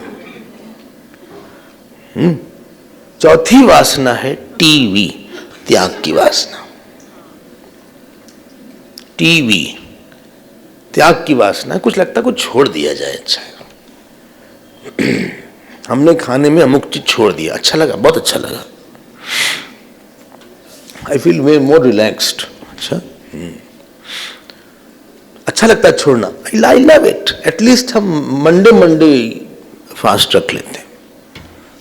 चौथी वासना है टीवी, त्याग की वासना। टीवी, त्याग की वासना, कुछ लगता है कुछ छोड़ दिया जाए, अच्छा है। हमने खाने में अमुक चीज छोड़ दिया, अच्छा लगा, बहुत अच्छा लगा, I feel way more relaxed. अच्छा लगता है छोड़ना, आई लव इट। एटलीस्ट हम मंडे फास्ट रख लेते हैं,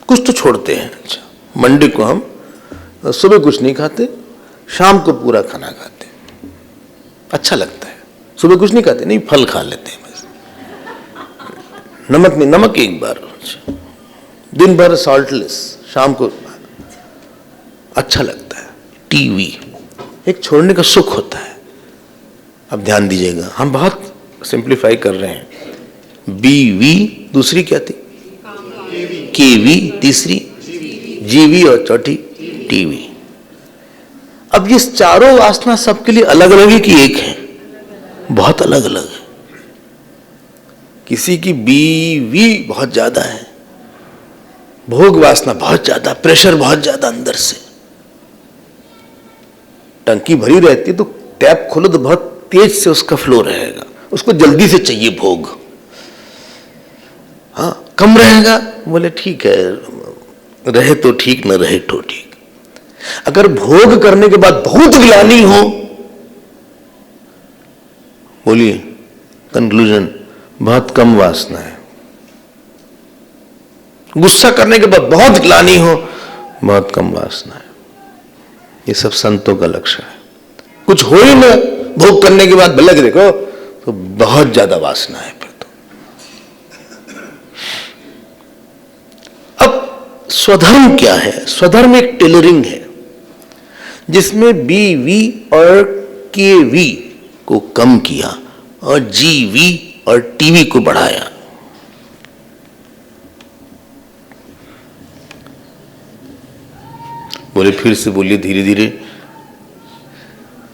कुछ तो छोड़ते हैं। अच्छा, मंडे को हम सुबह कुछ नहीं खाते, शाम को पूरा खाना खाते हैं, अच्छा लगता है। सुबह कुछ नहीं खाते, नहीं फल खा लेते हैं बस, नमक नहीं, नमक एक बार, दिन भर सॉल्टलेस, शाम को अच्छा लगता है। टीवी एक छोड़ने का सुख होता है। अब ध्यान दीजिएगा, हम बहुत सिंप्लीफाई कर रहे हैं। बीवी, दूसरी क्या थी? केवी, तीसरी जीवी और चौथी टीवी। अब ये चारों वासना सबके लिए अलग अलग है कि एक है? बहुत अलग अलग है। किसी की बीवी बहुत ज्यादा है, भोग वासना बहुत ज्यादा, प्रेशर बहुत ज्यादा अंदर से, टंकी भरी रहती है तो टैप खोलो तो बहुत तेज से उसका फ्लो रहेगा, उसको जल्दी से चाहिए भोग। हाँ, कम रहेगा, बोले ठीक है, रहे तो ठीक, न रहे तो ठीक। अगर भोग करने के बाद बहुत ग्लानि हो, बोलिए कंक्लूजन, बहुत कम वासना है। गुस्सा करने के बाद बहुत ग्लानि हो, बहुत कम वासना है। ये सब संतों का लक्ष्य है। कुछ हो ही ना भोग करने के बाद भले देखो तो बहुत ज्यादा वासना है फिर तो। अब स्वधर्म क्या है? स्वधर्म एक टेलरिंग है जिसमें बीवी और केवी को कम किया और जीवी और टीवी को बढ़ाया। बोले फिर से बोलिए धीरे धीरे।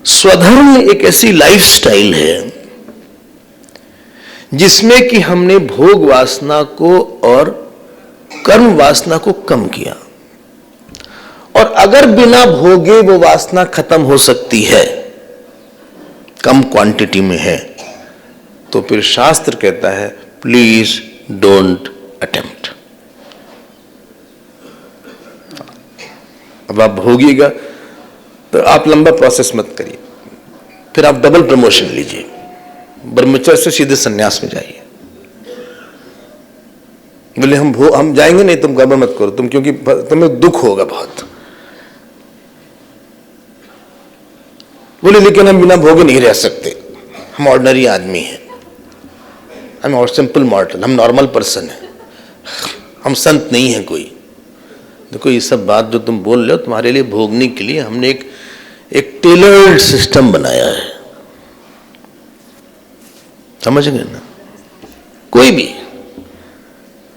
स्वधर्म एक ऐसी लाइफस्टाइल है जिसमें कि हमने भोग वासना को और कर्म वासना को कम किया, और अगर बिना भोगे वो वासना खत्म हो सकती है, कम क्वांटिटी में है, तो फिर शास्त्र कहता है प्लीज डोंट अटेम्प्ट। अब आप भोगिएगा तो आप लंबा प्रोसेस मत करिए, फिर आप डबल प्रमोशन लीजिए, ब्रह्मचर्य से सीधे सन्यास में जाइए। बोले हम जाएंगे नहीं, तुम गड़बड़ मत करो, तुम क्योंकि तुम्हें दुख होगा बहुत। बोले लेकिन हम बिना भोगे नहीं रह सकते, हम ऑर्डिनरी आदमी हैं, हम और सिंपल मॉर्टल, हम नॉर्मल पर्सन हैं, हम संत नहीं हैं कोई। देखो ये सब बात जो तुम बोल रहे हो तुम्हारे लिए भोगने के लिए हमने एक टेलर्ड सिस्टम बनाया है, समझ गए ना, कोई भी।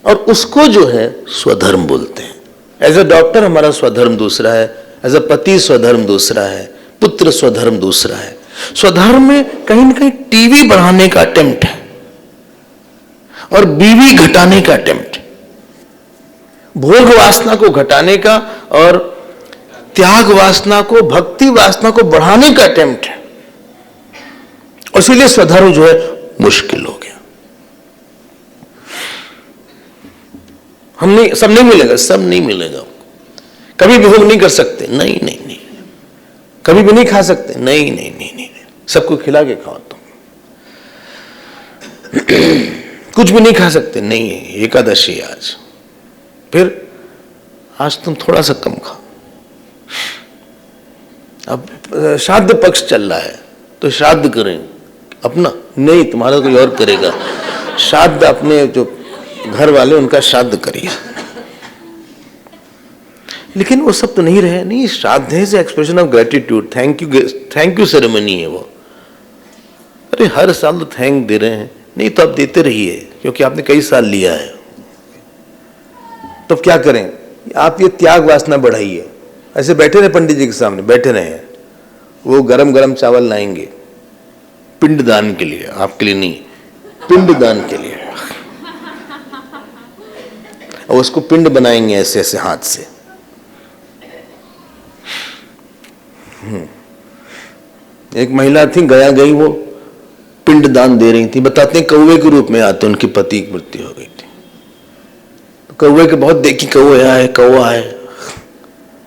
और उसको जो है स्वधर्म बोलते हैं। एज अ डॉक्टर हमारा स्वधर्म दूसरा है, एज अ पति स्वधर्म दूसरा है, पुत्र स्वधर्म दूसरा है। स्वधर्म में कहीं ना कहीं टीवी बढ़ाने का अटेम्प्ट है और बीवी घटाने का अटेम्प्ट है, भोग वासना को घटाने का और त्याग वासना को, भक्ति वासना को बढ़ाने का अटेम्प्ट है। और इसीलिए स्वधर्म जो है मुश्किल हो गया। हम नहीं, सब नहीं मिलेगा, सब नहीं मिलेगा। कभी भी भोग नहीं कर सकते, नहीं नहीं नहीं। कभी भी नहीं खा सकते, नहीं नहीं नहीं नहीं। सबको खिला के खाओ तुम। कुछ भी नहीं खा सकते, नहीं। एकादशी आज, फिर आज तुम थोड़ा सा कम खाओ। अब श्राद्ध पक्ष चल रहा है तो श्राद्ध करें अपना, नहीं तुम्हारा कोई और करेगा। श्राद्ध अपने जो घर वाले उनका श्राद्ध करिए। लेकिन वो सब तो नहीं रहे। नहीं, श्राद्ध है expression of gratitude, thank you ceremony है वो। अरे हर साल तो थैंक दे रहे हैं, नहीं तो आप देते रहिए क्योंकि आपने कई साल लिया है। तो क्या करें, आप ये त्याग वासना बढ़ाइए। ऐसे बैठे रहे पंडित जी के सामने, बैठे रहे, वो गरम गरम चावल लाएंगे पिंडदान के लिए, आपके लिए नहीं, पिंडदान के लिए। और उसको पिंड बनाएंगे ऐसे ऐसे हाथ से। एक महिला थी, गया गई, वो पिंडदान दे रही थी। बताते हैं कौवे के रूप में आते, उनकी पति की मृत्यु हो गई थी। तो कौवे के बहुत देखी, कौवा है कौवा है,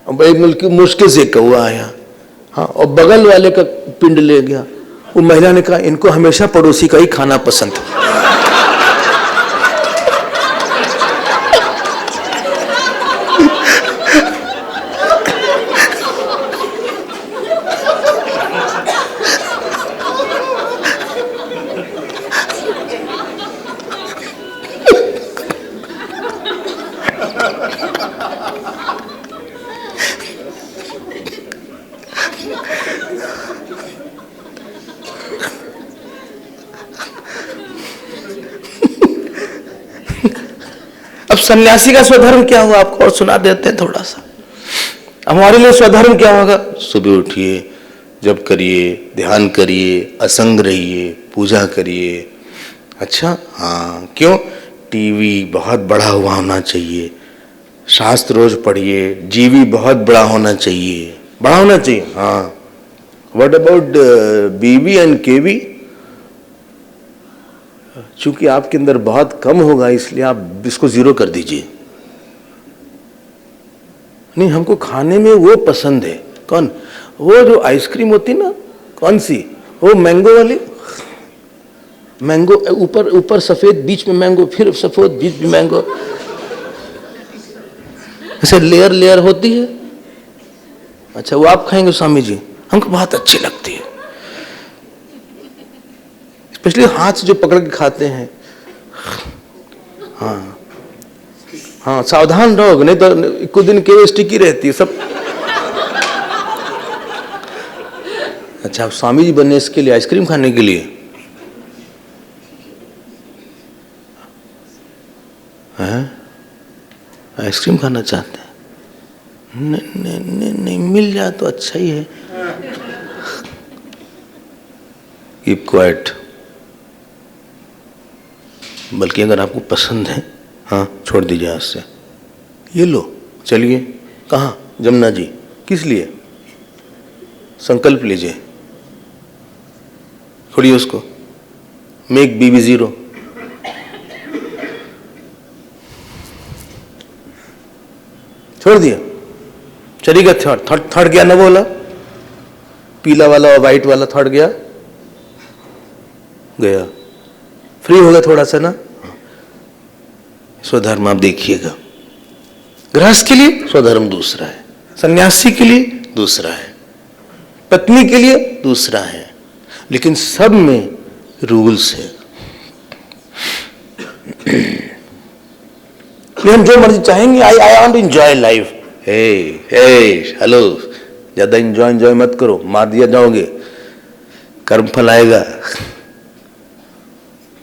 और बड़ी मुश्किल से कौवा आया, हाँ, और बगल वाले का पिंड ले गया। वो महिला ने कहा इनको हमेशा पड़ोसी का ही खाना पसंद है। अब सन्यासी का स्वधर्म क्या हुआ आपको और सुना देते हैं थोड़ा सा। हमारे लिए स्वधर्म क्या होगा, सुबह उठिए, जप करिए, ध्यान करिए, असंग रहिए, पूजा करिए। अच्छा हाँ, क्यों? टीवी बहुत बड़ा हुआ होना चाहिए, शास्त्र रोज पढ़िए, जीवी बहुत बड़ा होना चाहिए, बड़ा होना चाहिए। हाँ, व्हाट अबाउट बीवी एंड केवी? चूंकि आपके अंदर बहुत कम होगा इसलिए आप इसको जीरो कर दीजिए। नहीं, हमको खाने में वो पसंद है। कौन? वो जो आइसक्रीम होती ना, कौन सी? वो मैंगो वाली, मैंगो ऊपर ऊपर सफेद, बीच में मैंगो, फिर सफेद, बीच में मैंगो, ऐसे लेयर लेयर होती है। अच्छा, वो आप खाएंगे स्वामी जी? हमको बहुत अच्छी लगती है, स्पेशली हाथ से जो पकड़ के खाते हैं। हाँ हाँ, सावधान रहो, नहीं तो कुछ दिन के स्टिकी रहती है सब। अच्छा, आप स्वामी जी बने इसके लिए, आइसक्रीम खाने के लिए? हैं? आइसक्रीम खाना चाहते हैं? नहीं नहीं नहीं, नहीं मिल जाए तो अच्छा ही है। Keep quiet. बल्कि अगर आपको पसंद है, हाँ, छोड़ दीजिए आज से। ये लो, चलिए। कहाँ? जमुना जी। किस लिए? संकल्प लीजिए, छोड़िए उसको। मेक बीबी जीरो। छोड़ दिया, चली गया। थर्ड गया ना, बोला पीला वाला और व्हाइट वाला थर्ड गया, गया, फ्री हो गया थोड़ा सा ना। स्वधर्म आप देखिएगा। गृहस्थ के लिए स्वधर्म दूसरा है, सन्यासी के लिए दूसरा है, पत्नी के लिए दूसरा है, लेकिन सब में रूल्स है। हम जो मर्जी चाहेंगे, I want to enjoy life. Hey hello, ज्यादा एंजॉय मत करो, मार दिया जाओगे, कर्म फल आएगा।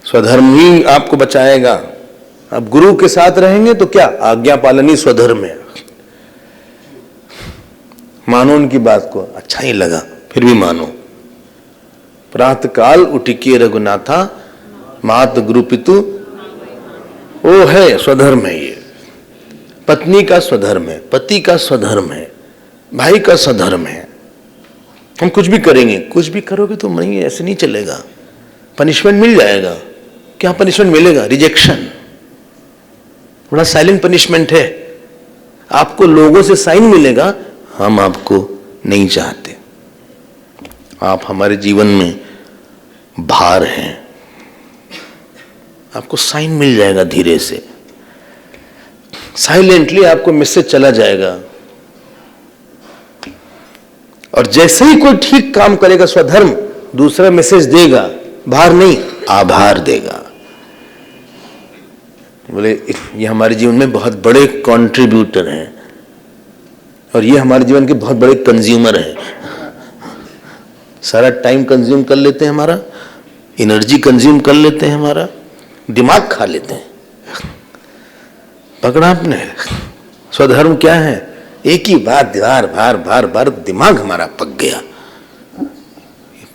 स्वधर्म ही आपको बचाएगा। अब गुरु के साथ रहेंगे तो क्या, आज्ञा पालन ही स्वधर्म है। मानो उनकी बात को, अच्छा ही लगा फिर भी मानो। प्रातः काल उठिके रघुनाथा, मात गुरु पितु, वो है स्वधर्म है। ये पत्नी का स्वधर्म है, पति का स्वधर्म है, भाई का स्वधर्म है। हम कुछ भी करेंगे, कुछ भी करोगे तो नहीं, ऐसे नहीं चलेगा, पनिशमेंट मिल जाएगा। क्या पनिशमेंट मिलेगा? रिजेक्शन। बड़ा साइलेंट पनिशमेंट है। आपको लोगों से साइन मिलेगा, हम आपको नहीं चाहते, आप हमारे जीवन में भार हैं। आपको साइन मिल जाएगा, धीरे से साइलेंटली आपको मैसेज चला जाएगा। और जैसे ही कोई ठीक काम करेगा स्वधर्म, दूसरा मैसेज देगा, भार नहीं आभार देगा। बोले ये हमारे जीवन में बहुत बड़े कंट्रीब्यूटर हैं और ये हमारे जीवन के बहुत बड़े कंज्यूमर हैं। सारा टाइम कंज्यूम कर लेते हैं, हमारा एनर्जी कंज्यूम कर लेते हैं, हमारा दिमाग खा लेते हैं। पकड़ा आपने? स्वधर्म क्या है? एक ही बात बार बार बार बार दिमाग हमारा पक गया,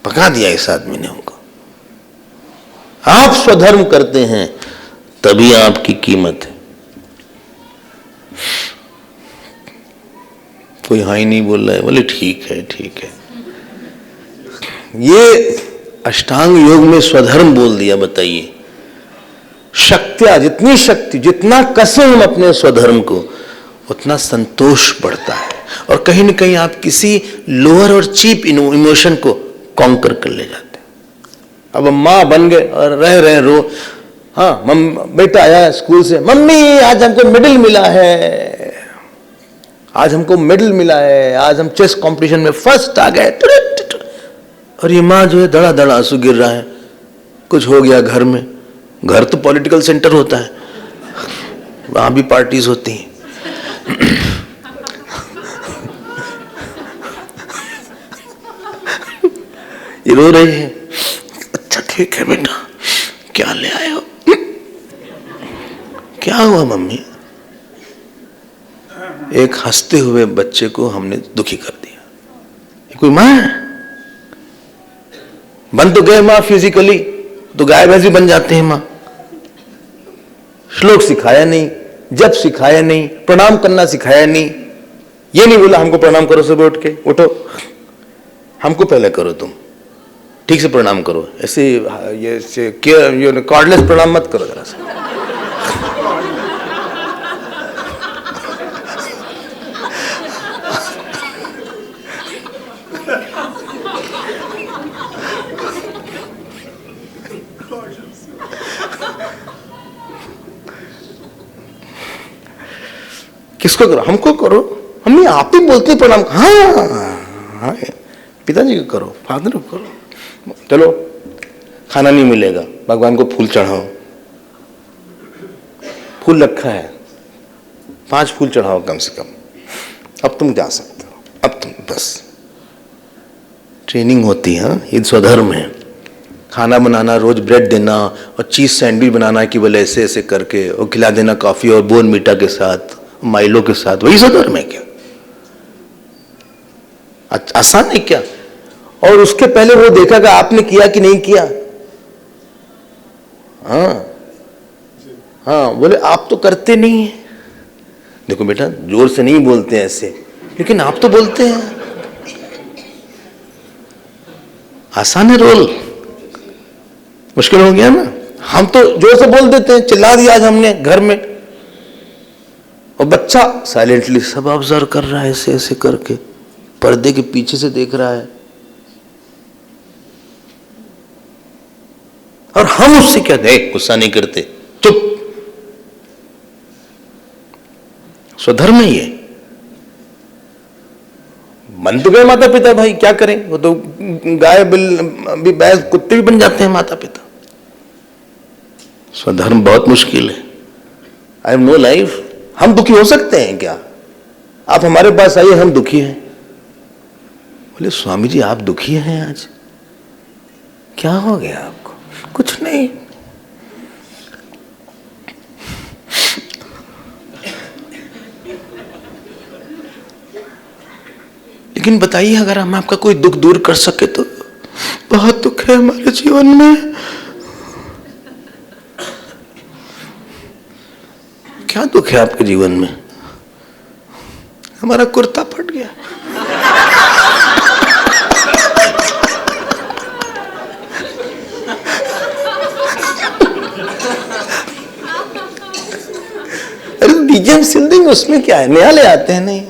पका दिया इस आदमी ने हमको। आप स्वधर्म करते हैं तभी आपकी कीमत है। कोई हाँ ही नहीं बोल रहा है, बोले ठीक है ठीक है। ये अष्टांग योग में स्वधर्म बोल दिया। बताइए, शक्तियां, जितनी शक्ति, जितना कसे हम अपने स्वधर्म को, उतना संतोष बढ़ता है। और कहीं ना कहीं आप किसी लोअर और चीप इमोशन को कॉन्कर कर ले जाते हैं। अब हम माँ बन गए और रह रहे रो, हाँ बेटा आया स्कूल से, मम्मी आज हमको मेडल मिला है, आज हमको मेडल मिला है, आज हम चेस कंपटीशन में फर्स्ट आ गए। और ये माँ जो है धड़ा धड़ा आंसू गिर रहा है, कुछ हो गया घर में। घर तो पॉलिटिकल सेंटर होता है, वहां भी पार्टीज होती हैं। ये रो रहे हैं। अच्छा ठीक है बेटा, क्या ले आए हो? क्या हुआ मम्मी? एक हंसते हुए बच्चे को हमने दुखी कर दिया। कोई माँ बन तो गए माँ फिजिकली, तो गाय भैंस भी बन जाते हैं माँ। श्लोक सिखाया नहीं, जब सिखाया नहीं, प्रणाम करना सिखाया नहीं। ये नहीं बोला हमको प्रणाम करो सुबह उठ के, उठो हमको पहले करो, तुम ठीक से प्रणाम करो। ऐसे ये कॉर्डलेस प्रणाम मत करो जरा सा। किसको करो? हमको करो। हम आप ही बोलते प्रणाम। हाँ पिताजी को करो, फादर को करो। चलो खाना नहीं मिलेगा, भगवान को फूल चढ़ाओ। फूल रखा है, 5 फूल चढ़ाओ कम से कम। अब तुम जा सकते हो, अब तुम बस ट्रेनिंग होती है। ये स्वधर्म है। खाना बनाना, रोज ब्रेड देना और चीज सैंडविच बनाना कि बोले ऐसे ऐसे करके, और खिला देना कॉफी और बोर्नवीटा के साथ, माइलो के साथ, वही स्वधर्म है क्या? आसान है क्या? और उसके पहले वो देखा कि आपने किया कि नहीं किया। हाँ बोले आप तो करते नहीं है। देखो बेटा, जोर से नहीं बोलते हैं ऐसे, लेकिन आप तो बोलते हैं। आसान है रोल, मुश्किल हो गया ना। हम तो जोर से बोल देते हैं, चिल्ला दिया आज हमने घर में, और बच्चा साइलेंटली सब ऑब्जर्व कर रहा है, ऐसे ऐसे करके पर्दे के पीछे से देख रहा है। और हम उससे क्या दे, गुस्सा नहीं करते, चुप। स्वधर्म है ये। बन तो गए माता पिता, भाई क्या करें, वो तो गाय भी भैंस कुत्ते भी बन जाते हैं माता पिता। स्वधर्म बहुत मुश्किल है। I have no life. हम दुखी हो सकते हैं क्या? आप हमारे पास आइए, हम दुखी हैं। बोले स्वामी जी आप दुखी हैं आज, क्या हो गया आपको? कुछ नहीं। लेकिन बताइए अगर हम आपका कोई दुख दूर कर सके तो। बहुत दुख है हमारे जीवन में। क्या दुख है आपके जीवन में? हमारा कुर्ता फट गया। अरे डीजे हम सिल देंगे, उसमें क्या है, नया ले आते हैं। नहीं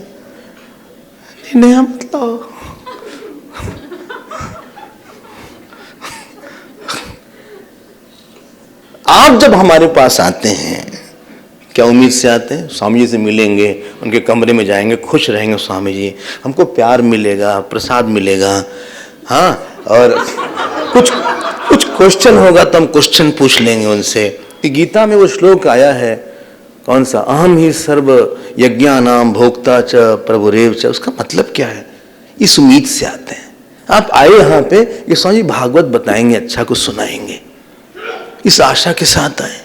नया मतलब आप जब हमारे पास आते हैं क्या उम्मीद से आते हैं? स्वामी जी से मिलेंगे, उनके कमरे में जाएंगे, खुश रहेंगे, स्वामी जी हमको प्यार मिलेगा, प्रसाद मिलेगा। हाँ, और कुछ क्वेश्चन होगा तो हम क्वेश्चन पूछ लेंगे उनसे कि गीता में वो श्लोक आया है कौन सा, अहम ही सर्व यज्ञानाम भोक्ता च प्रभुरेव च, उसका मतलब क्या है? इस उम्मीद से आते हैं। आप आए यहाँ पे ये स्वामी जी भागवत बताएंगे, अच्छा कुछ सुनाएंगे, इस आशा के साथ आए।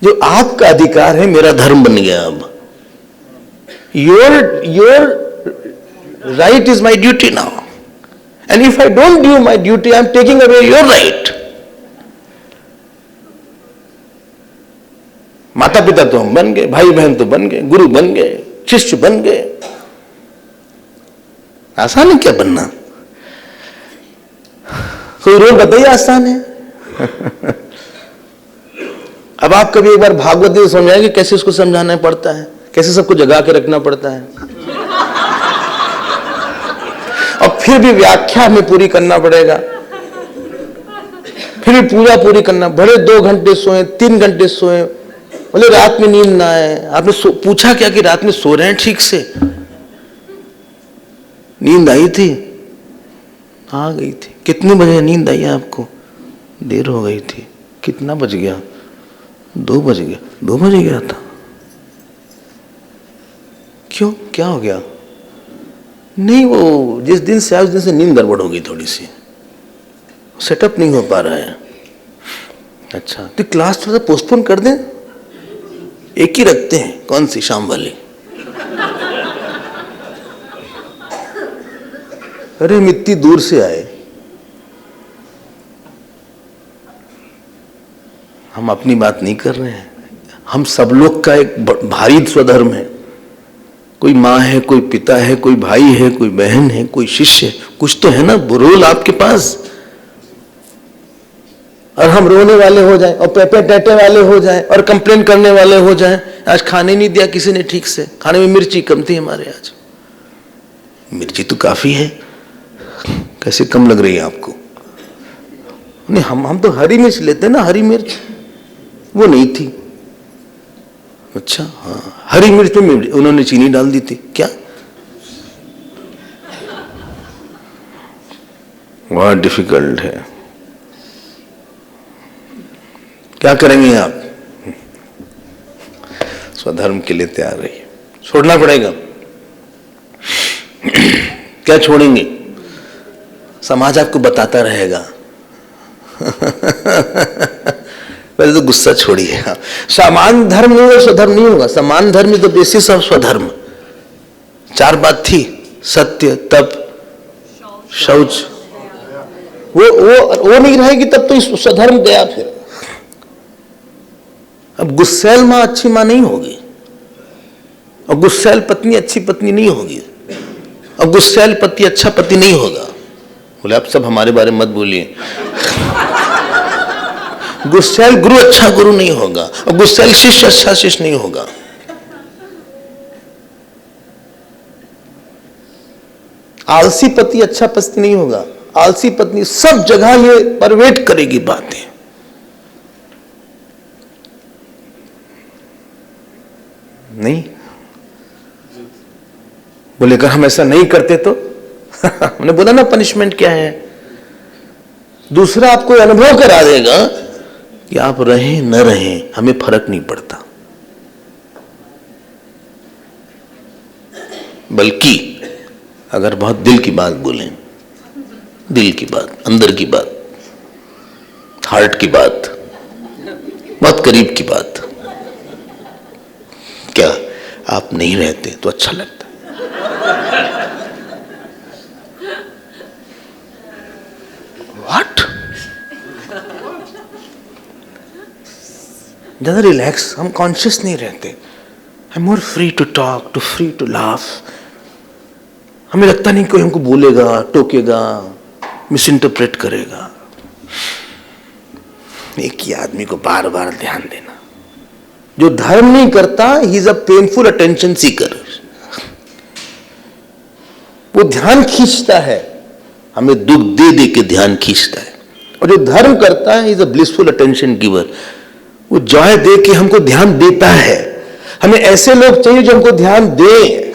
जो आपका अधिकार है मेरा धर्म बन गया। अब your right is my duty now, and if I don't do my duty I am taking away your right. माता पिता तो हम बन गए, भाई बहन तो बन गए, गुरु बन गए, शिष्य बन गए। आसान है क्या बनना? कोई रोल बताइए आसान है? अब आप कभी एक बार भागवत जी समझाएंगे कैसे उसको समझाना पड़ता है, कैसे सबको जगा के रखना पड़ता है, और फिर भी व्याख्या में पूरी करना पड़ेगा, फिर भी पूजा पूरी करना। भले 2 घंटे सोए, 3 घंटे सोए, बोले रात में नींद ना आए। आपने पूछा क्या कि रात में सो रहे हैं ठीक से? नींद आई थी? आ गई थी। कितने बजे नींद आई आपको? देर हो गई थी। कितना बज गया? 2 बज गया। 2 बज गया था। क्यों, क्या हो गया? नहीं, वो जिस दिन से आया उस दिन से नींद गड़बड़ हो गई, थोड़ी सी सेटअप नहीं हो पा रहा है। अच्छा, तो क्लास थोड़ा सा पोस्टपोन कर दें, एक ही रखते हैं। कौन सी? शाम वाली। अरे हम इतनी दूर से आए, हम अपनी बात नहीं कर रहे हैं। हम सब लोग का एक भारी स्वधर्म है। कोई माँ है, कोई पिता है, कोई भाई है, कोई बहन है, कोई शिष्य है, कुछ तो है ना रोल आपके पास। और हम रोने वाले हो जाएं और पेपे टेटे वाले हो जाएं और कंप्लेन करने वाले हो जाएं, आज खाने नहीं दिया किसी ने ठीक से, खाने में मिर्ची कम थी हमारे, आज मिर्ची तो काफी है, कैसे कम लग रही है आपको? नहीं, हम तो हरी मिर्च लेते ना, हरी मिर्च वो नहीं थी। अच्छा हाँ, हरी मिर्च में उन्होंने चीनी डाल दी थी क्या? बहुत डिफिकल्ट है। क्या करेंगे आप? स्वधर्म के लिए तैयार रहिए, छोड़ना पड़ेगा। क्या छोड़ेंगे? समाज आपको बताता रहेगा। पहले तो गुस्सा छोड़िए। सामान्य धर्म नहीं होगा, स्वधर्म नहीं होगा। सामान्य धर्म इज द बेसिस ऑफ स्वधर्म। 4 बात थी, सत्य, तप, शौच। वो नहीं रहेगी तब तो स्वधर्म गया। फिर अब गुस्सैल माँ अच्छी माँ नहीं होगी, और गुस्सैल पत्नी अच्छी पत्नी नहीं होगी, और गुस्सैल पति अच्छा पति नहीं होगा। बोले आप सब हमारे बारे में मत बोलिए। गुस्सैल गुरु अच्छा गुरु नहीं होगा, और गुस्सैल शिष्य अच्छा शिष्य नहीं होगा। आलसी पति अच्छा पति नहीं होगा, आलसी पत्नी सब जगह ये परवेट करेगी बातें। नहीं बोले अगर हम ऐसा नहीं करते तो हमने बोला ना पनिशमेंट क्या है। दूसरा आपको अनुभव करा देगा कि आप रहें न रहें हमें फर्क नहीं पड़ता, बल्कि अगर बहुत दिल की बात बोलें, दिल की बात, अंदर की बात, हार्ट की बात, बहुत करीब की बात, क्या आप नहीं रहते तो अच्छा लगता? व्हाट? ज्यादा रिलैक्स, हम कॉन्शियस नहीं रहते, I am more free to talk, too free to laugh. हमें लगता नहीं कोई हमको बोलेगा, टोकेगा, मिस इंटरप्रेट करेगा। एक ही आदमी को बार बार ध्यान देना। जो धर्म नहीं करता, he is a painful attention seeker. वो ध्यान खींचता है, हमें दुख दे दे के ध्यान खींचता है। और जो धर्म करता है, is a blissful attention giver. वो जॉय दे के हमको ध्यान देता है। हमें ऐसे लोग चाहिए जो हमको ध्यान दे,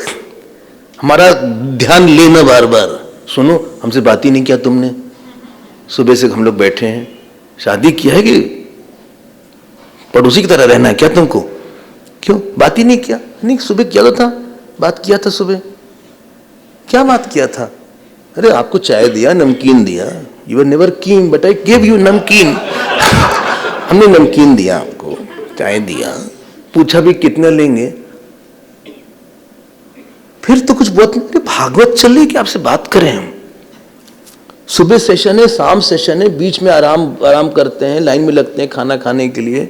हमारा ध्यान लेना बार बार। सुनो, हमसे बात ही नहीं किया तुमने, सुबह से हम लोग बैठे हैं। शादी किया है कि पड़ोसी की तरह रहना है क्या तुमको? क्यों बात ही नहीं किया? नहीं, सुबह किया तो था, बात किया था सुबह। क्या बात किया था? अरे आपको चाय दिया, नमकीन दिया, यू वर नेवर कीन बट आई गिव यू नमकीन। हमने नमकीन दिया आपको, चाय दिया, पूछा भी कितने लेंगे। फिर तो कुछ बहुत नहीं, भागवत चल रही कि आपसे बात करें हम। सुबह सेशन है, शाम सेशन है, बीच में आराम करते हैं, लाइन में लगते हैं खाना खाने के लिए।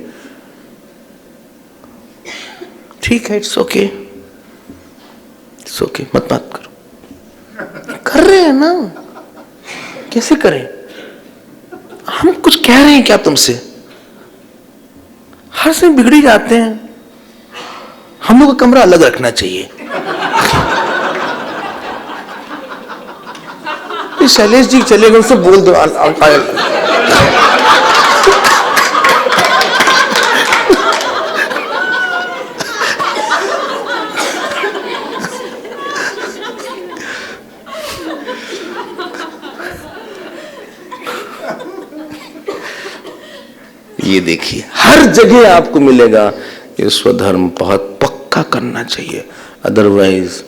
ठीक है, इट्स ओके, इट्स ओके, मत बात करो। कर रहे हैं ना, कैसे करें? हम कुछ कह रहे हैं क्या तुमसे? हर समय बिगड़ी जाते हैं। हम लोग का कमरा अलग रखना चाहिए। शैलेश जी चले गए, उनसे बोल दो। ये देखिए, हर जगह आपको मिलेगा ये स्वधर्म बहुत पक्का करना चाहिए, अदरवाइज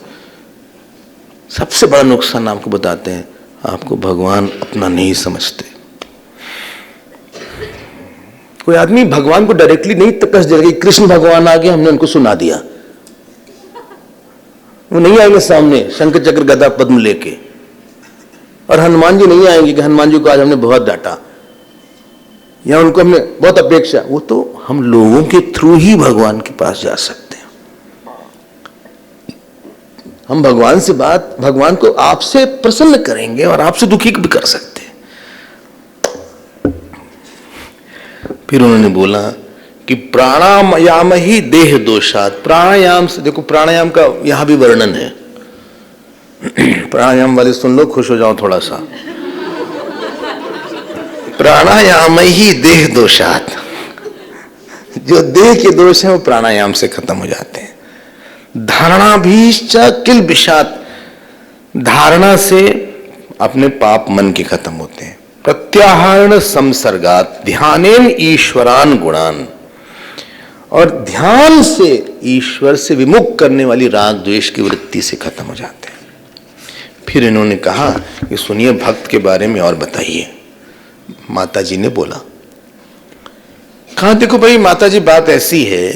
सबसे बड़ा नुकसान आपको बताते हैं, आपको भगवान अपना नहीं समझते। कोई आदमी भगवान को डायरेक्टली नहीं तकस देगा कि कृष्ण भगवान आ गए, हमने उनको सुना दिया। वो नहीं आएंगे सामने शंख चक्र गदा पद्म लेके, और हनुमान जी नहीं आएंगे कि हनुमान जी को आज हमने बहुत डांटा या उनको हमने बहुत अपेक्षा। वो तो हम लोगों के थ्रू ही भगवान के पास जा सकते हैं। हम भगवान से बात, भगवान को आपसे प्रसन्न करेंगे और आपसे दुखी भी कर सकते हैं। फिर उन्होंने बोला कि प्राणायाम ही देह दोषात। प्राणायाम से देखो, प्राणायाम का यहां भी वर्णन है। प्राणायाम वाले सुन लो, खुश हो जाओ थोड़ा सा। प्राणायाम ही देह दोषात। जो देह के दोष हैं वो प्राणायाम से खत्म हो जाते हैं। धारणा भी किल विषात। धारणा से अपने पाप मन के खत्म होते हैं। प्रत्याहरण संसर्गात ध्यानेन ईश्वरान गुणान। और ध्यान से ईश्वर से विमुख करने वाली राग द्वेष की वृत्ति से खत्म हो जाते हैं। फिर इन्होंने कहा कि सुनिए, भक्त के बारे में और बताइए। माता जी ने बोला, कहा देखो भाई माता जी, बात ऐसी है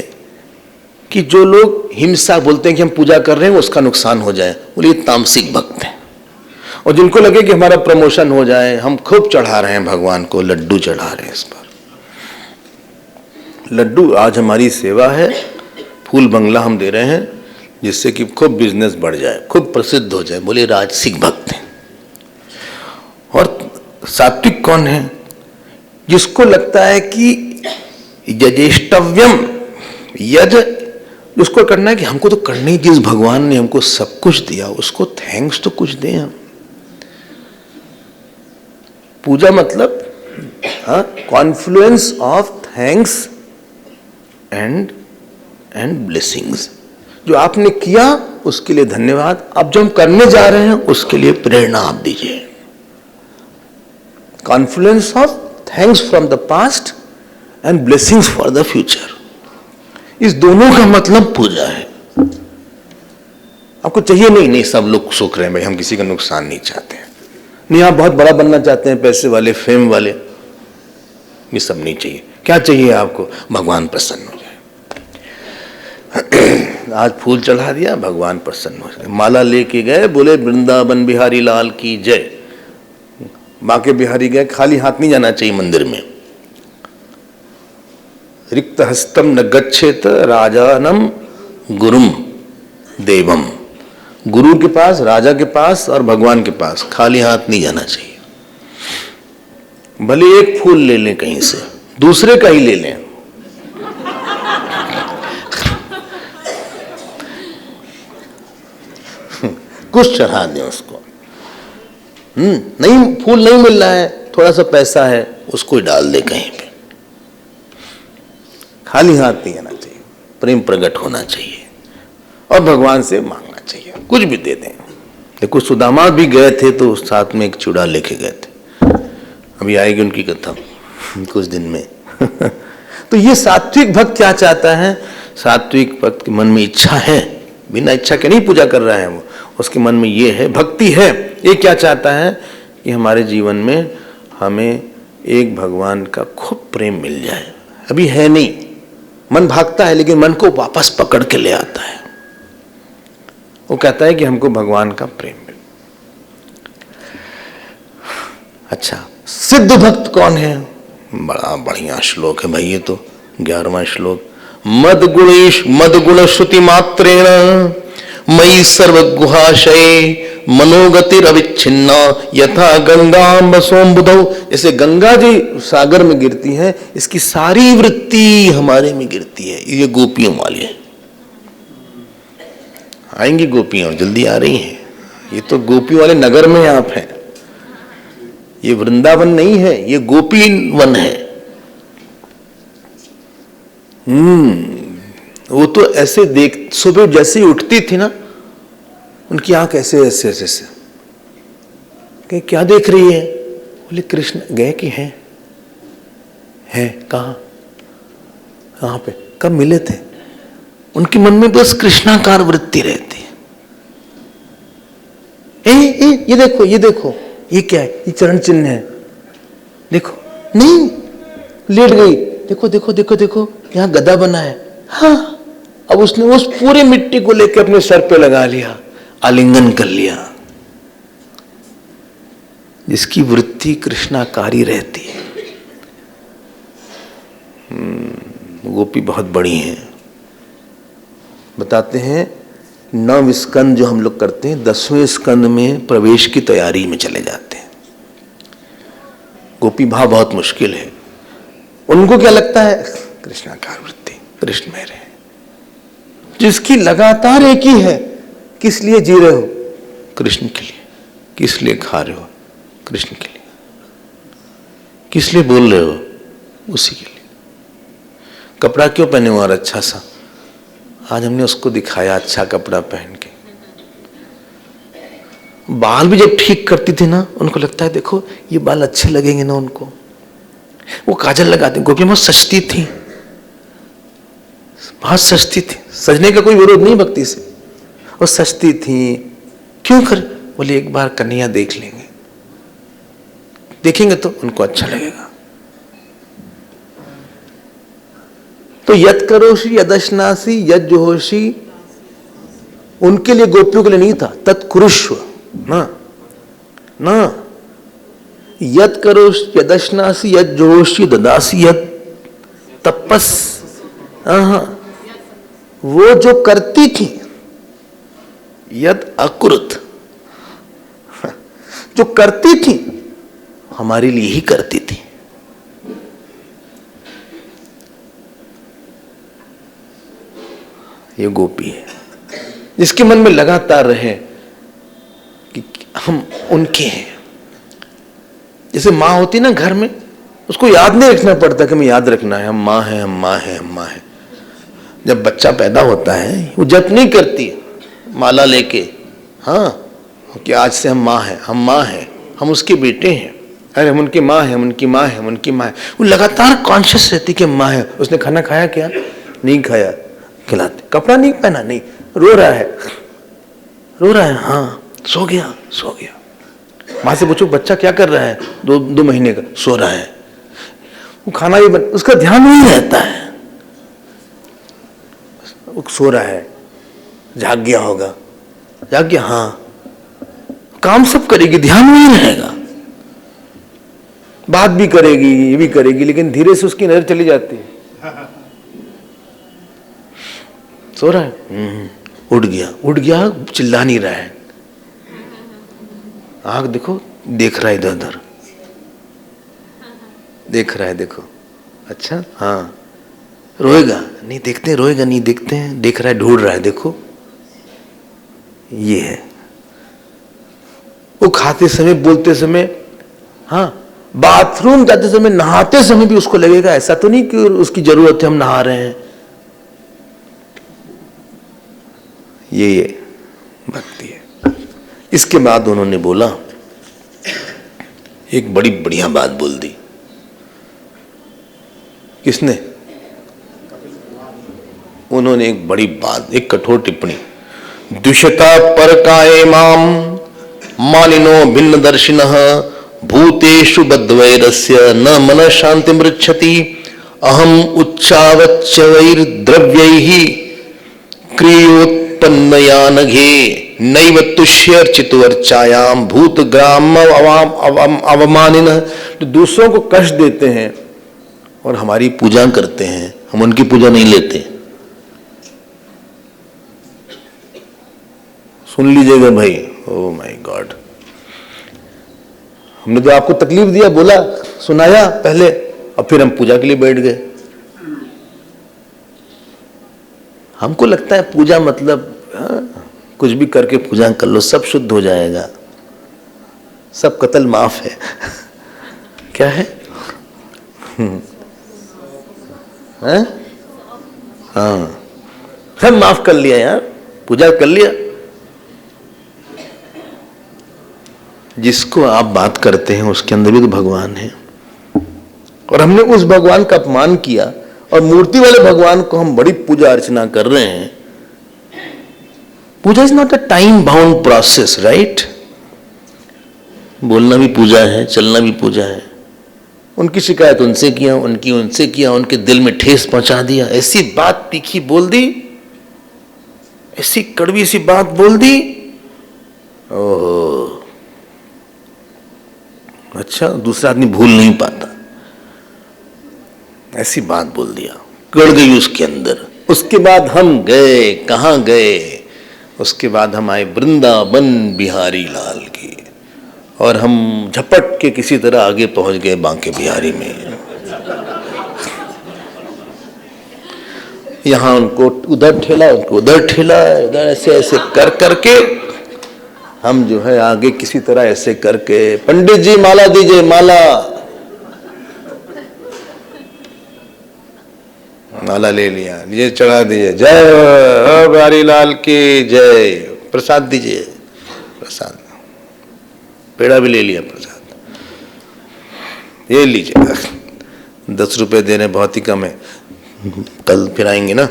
कि जो लोग हिंसा बोलते हैं कि हम पूजा कर रहे हैं उसका नुकसान हो जाए, बोले ये तामसिक भक्त हैं। और जिनको लगे कि हमारा प्रमोशन हो जाए, हम खूब चढ़ा रहे हैं भगवान को, लड्डू चढ़ा रहे हैं इस बार, लड्डू आज हमारी सेवा है, फूल बंगला हम दे रहे हैं जिससे कि खूब बिजनेस बढ़ जाए, खूब प्रसिद्ध हो जाए, बोले राजसिक भक्त हैं। और सात्विक कौन है? जिसको लगता है कि यजेष्टव्यम, यज उसको करना है कि हमको तो करनी, जिस भगवान ने हमको सब कुछ दिया उसको थैंक्स तो कुछ दें हम। पूजा मतलब Confluence of thanks and blessings. जो आपने किया उसके लिए धन्यवाद, अब जो हम करने जा रहे हैं उसके लिए प्रेरणा आप दीजिए। Confluence of thanks from the past and blessings for the future. इस दोनों का मतलब पूजा है। आपको चाहिए नहीं सब लोग सुख रहे हैं भाई, हम किसी का नुकसान नहीं चाहते हैं, नहीं आप बहुत बड़ा बनना चाहते हैं, पैसे वाले, फेम वाले, ये सब नहीं चाहिए। क्या चाहिए आपको? भगवान प्रसन्न हो जाए। आज फूल चढ़ा दिया, भगवान प्रसन्न हो जाए। माला लेके गए, बोले वृंदावन बिहारी लाल की जय। बाके बिहारी गए, खाली हाथ नहीं जाना चाहिए मंदिर में। रिक्त हस्तम न गच्छेत राजानम गुरुम देवम। गुरु के पास, राजा के पास और भगवान के पास खाली हाथ नहीं जाना चाहिए। भले एक फूल ले लें कहीं से, दूसरे का ही ले लें, कुछ चढ़ा दें उसको। नहीं, फूल नहीं मिल रहा है, थोड़ा सा पैसा है, उसको ही डाल दे कहीं पे। खाली हाथ नहीं आना चाहिए, प्रेम प्रकट होना चाहिए और भगवान से मांगना चाहिए, कुछ भी दे दें। देखो सुदामा भी गए थे तो साथ में एक चूड़ा लेके गए थे, अभी आएगी उनकी कथा कुछ दिन में। तो ये सात्विक भक्त क्या चाहता है? सात्विक भक्त के मन में इच्छा है, बिना इच्छा के नहीं पूजा कर रहा है वो, उसके मन में ये है, भक्ति है। ये क्या चाहता है कि हमारे जीवन में हमें एक भगवान का खूब प्रेम मिल जाए। अभी है नहीं, मन भागता है लेकिन मन को वापस पकड़ के ले आता है। वो कहता है कि हमको भगवान का प्रेम मिले। अच्छा, सिद्ध भक्त कौन है? बड़ा बढ़िया श्लोक है भाई ये तो, 11वां श्लोक। मद गुण श्रुति मात्रेण मयि सर्व गुहाशय मनोगतिर अविच्छिन्ना यथा गंगा सोमबुधौ। जैसे गंगा जी सागर में गिरती है, इसकी सारी वृत्ति हमारे में गिरती है। ये गोपियों वाली है। आएंगी गोपियां, जल्दी आ रही हैं। ये तो गोपी वाले नगर में आप हैं, ये वृंदावन नहीं है, ये गोपी वन है। वो तो ऐसे देख, सुबह जैसे ही उठती थी ना, उनकी आंख ऐसे ऐसे ऐसे ऐसे, कि क्या देख रही है? बोले कृष्ण गए कि हैं? कहाँ कहाँ पे, कब मिले थे? उनके मन में बस कृष्णाकार वृत्ति रहती है। ये देखो, ये देखो, ये क्या है? ये चरण चिन्ह है, देखो। नहीं, लेट गई, देखो देखो देखो देखो, यहां गदा बना है। हाँ, अब उसने उस पूरे मिट्टी को लेकर अपने सर पे लगा लिया, आलिंगन कर लिया। जिसकी वृत्ति कृष्णाकारी रहती है। गोपी बहुत बड़ी हैं। बताते हैं 9 स्कंद जो हम लोग करते हैं, 10वें स्कंद में प्रवेश की तैयारी में चले जाते हैं। गोपी भाव बहुत मुश्किल है। उनको क्या लगता है? कृष्णाकार वृत्ति, कृष्ण में रहे। जिसकी लगातार एक ही है, किस लिए जी रहे हो? कृष्ण के लिए। किस लिए खा रहे हो? कृष्ण के लिए। किस लिए बोल रहे हो? उसी के लिए। कपड़ा क्यों पहने हो? और अच्छा सा, आज हमने उसको दिखाया अच्छा कपड़ा पहन के। बाल भी जब ठीक करती थी ना, उनको लगता है देखो ये बाल अच्छे लगेंगे ना उनको। वो काजल लगाती, गोपी बहुत सस्ती थी, बहुत सस्ती थी। सजने का कोई विरोध नहीं भक्ति से, वो सस्ती थी। क्यों कर? बोले एक बार कन्हैया देख लेंगे, देखेंगे तो उनको अच्छा लगेगा। तो यत करोषि यदश्नासी यद जोहोषि, उनके लिए, गोपियों के लिए नहीं था। तत्कुरुष्व ना, ना यत करोषि यदश्नासी यद जोहोषि ददासी यद तपस। वो जो करती थी, यद अकृत, जो करती थी हमारे लिए ही करती थी। ये गोपी है जिसके मन में लगातार रहे कि हम उनके हैं। जैसे माँ होती ना घर में, उसको याद नहीं रखना पड़ता कि हमें याद रखना है हम माँ हैं, हम माँ हैं, हम माँ हैं। जब बच्चा पैदा होता है वो जप नहीं करती माला लेके, हाँ, कि आज से हम माँ हैं, हम माँ हैं, हम उसके बेटे हैं। अरे हम उनकी माँ है, उनकी माँ है, उनकी माँ है। वो लगातार कॉन्शियस रहती कि माँ है। उसने खाना खाया क्या? नहीं खाया, खिलाते। कपड़ा नहीं पहना, नहीं। रो रहा है, रो रहा है, हाँ। सो गया, सो गया। माँ से पूछो बच्चा क्या कर रहा है? 2 महीने का, सो रहा है। वो खाना भी उसका ध्यान नहीं रहता है, वो सो रहा है। जाग गया होगा, जाग गया, हाँ। काम सब करेगी, ध्यान नहीं रहेगा। बात भी करेगी, ये भी करेगी, लेकिन धीरे से उसकी नजर चली जाती है। सो रहा है, उठ गया, उठ गया, चिल्ला नहीं रहा है। आंख देखो, देख रहा है इधर उधर, देख रहा है, देखो। अच्छा, हाँ। रोएगा नहीं, देखते हैं, रोएगा नहीं, देखते हैं, देख रहा है, ढूंढ रहा है, देखो। ये है वो। खाते समय, बोलते समय, हाँ। बाथरूम जाते समय, नहाते समय भी उसको लगेगा, ऐसा तो नहीं कि उसकी जरूरत है हम नहा रहे हैं। ये भक्ति है। इसके बाद उन्होंने बोला, एक बड़ी बढ़िया बात बोल दी। किसने? उन्होंने एक बड़ी बात, एक कठोर टिप्पणी। द्विषता परकाये माम मालिनो भिन्न दर्शिनः भूतेषु बद्धवैरस्य न मन शांति मृच्छति अहम उच्चावच्चवैर्द्रव्यैः क्रियोत्पन्नया नघे नैव तुष्यर्चितवर्चायाम भूतग्राम अवमानिनः। तो दूसरों को कष्ट देते हैं और हमारी पूजा करते हैं, हम उनकी पूजा नहीं लेते। सुन लीजिएगा भाई, ओ माय गॉड। हमने तो आपको तकलीफ दिया, बोला, सुनाया पहले, और फिर हम पूजा के लिए बैठ गए। हमको लगता है पूजा मतलब कुछ भी करके पूजा कर लो, सब शुद्ध हो जाएगा, सब कत्ल माफ है। क्या है? हाँ, सब माफ कर लिया यार, पूजा कर लिया। जिसको आप बात करते हैं उसके अंदर भी तो भगवान है, और हमने उस भगवान का अपमान किया, और मूर्ति वाले भगवान को हम बड़ी पूजा अर्चना कर रहे हैं। Puja is not a time bound process, right? बोलना भी पूजा है, चलना भी पूजा है। उनकी शिकायत उनसे किया, उनकी उनसे किया, उनके दिल में ठेस पहुंचा दिया, ऐसी बात तीखी बोल दी, ऐसी कड़वी सी बात बोल दी। ओह, अच्छा, दूसरा आदमी भूल नहीं पाता, ऐसी बात बोल दिया, गड़ गई उसके अंदर। उसके बाद हम गए, कहां गए? उसके बाद हम आए वृंदावन बिहारी लाल की, और हम झपट के किसी तरह आगे पहुंच गए बांके बिहारी में। यहां उनको उधर ठेला, उनको उधर ठेला, उधर ऐसे ऐसे कर करके हम जो है आगे किसी तरह ऐसे करके, पंडित जी माला दीजिए, माला। माला ले लिया, ये चढ़ा दीजिए, जय बिहारी लाल की जय। प्रसाद दीजिए, प्रसाद, पेड़ा भी ले लिया, प्रसाद ये लीजिए। 10 रुपए देने बहुत ही कम है, कल फिर आएंगे ना।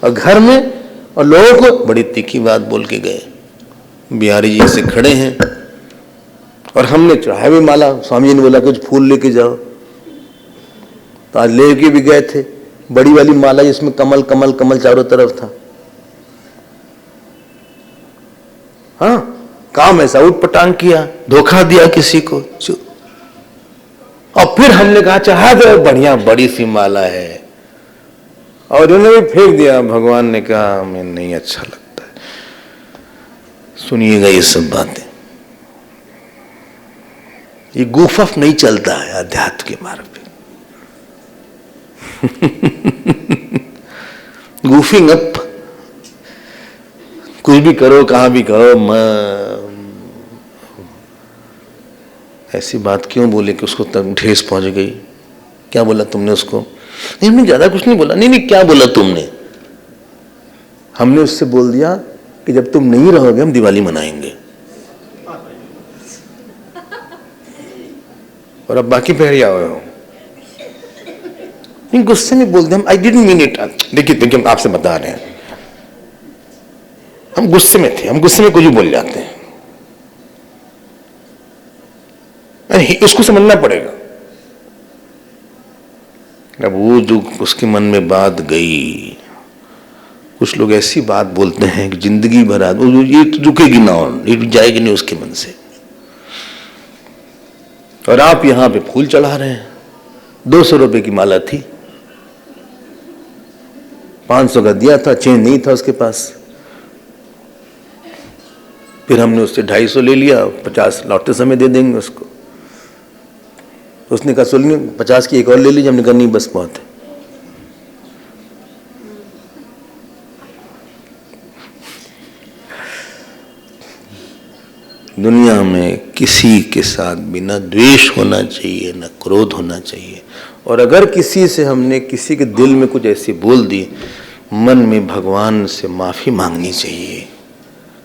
और घर में, और लोगों को बड़ी तीखी बात बोल के गए। बिहारी जी से खड़े हैं, और हमने चढ़ाया भी माला। स्वामी जी ने बोला कुछ फूल लेके जाओ, तो आज लेके भी गए थे बड़ी वाली माला, जिसमें कमल कमल कमल चारों तरफ था। हाँ, काम ऐसा उठपटांग किया, धोखा दिया किसी को। और फिर हमने कहा चढ़ा दो, बढ़िया बड़ी सी माला है, और उन्होंने भी फेंक दिया। भगवान ने कहा हमें नहीं अच्छा लगता है। सुनिएगा ये सब बातें, ये गुफफ नहीं चलता है अध्यात्म के मार्ग पे। गूफिंग अप, कुछ भी करो, कहां भी करो, ऐसी बात क्यों बोले कि उसको तक ठेस पहुंच गई? क्या बोला तुमने उसको? नहीं, हमने ज्यादा कुछ नहीं बोला। नहीं, क्या बोला तुमने? हमने उससे बोल दिया कि जब तुम नहीं रहोगे हम दिवाली मनाएंगे, और अब बाकी पहरिया हुए हो। गुस्से में बोल दे हम, आई डिडंट मीन इट। देखिए हम आपसे बता रहे हैं, हम गुस्से में थे, हम गुस्से में कुछ भी बोल जाते हैं। उसको समझना पड़ेगा। अब वो जो उसके मन में बात गई, कुछ लोग ऐसी बात बोलते हैं कि जिंदगी भर ये तो रुकेगी ना, और ये जाएगी नहीं उसके मन से। और आप यहां पे फूल चढ़ा रहे हैं। 200 रुपए की माला थी, 500 का दिया था, चेंज नहीं था उसके पास। फिर हमने उससे 250 ले लिया, 50 लौटते समय दे देंगे उसको। उसने कहा सुनिए 50 की एक और ले लीजिए। हमने कहा नहीं बस बहुत है। दुनिया में किसी के साथ भी ना द्वेष होना चाहिए, ना क्रोध होना चाहिए। और अगर किसी से हमने किसी के दिल में कुछ ऐसी बोल दी, मन में भगवान से माफी मांगनी चाहिए,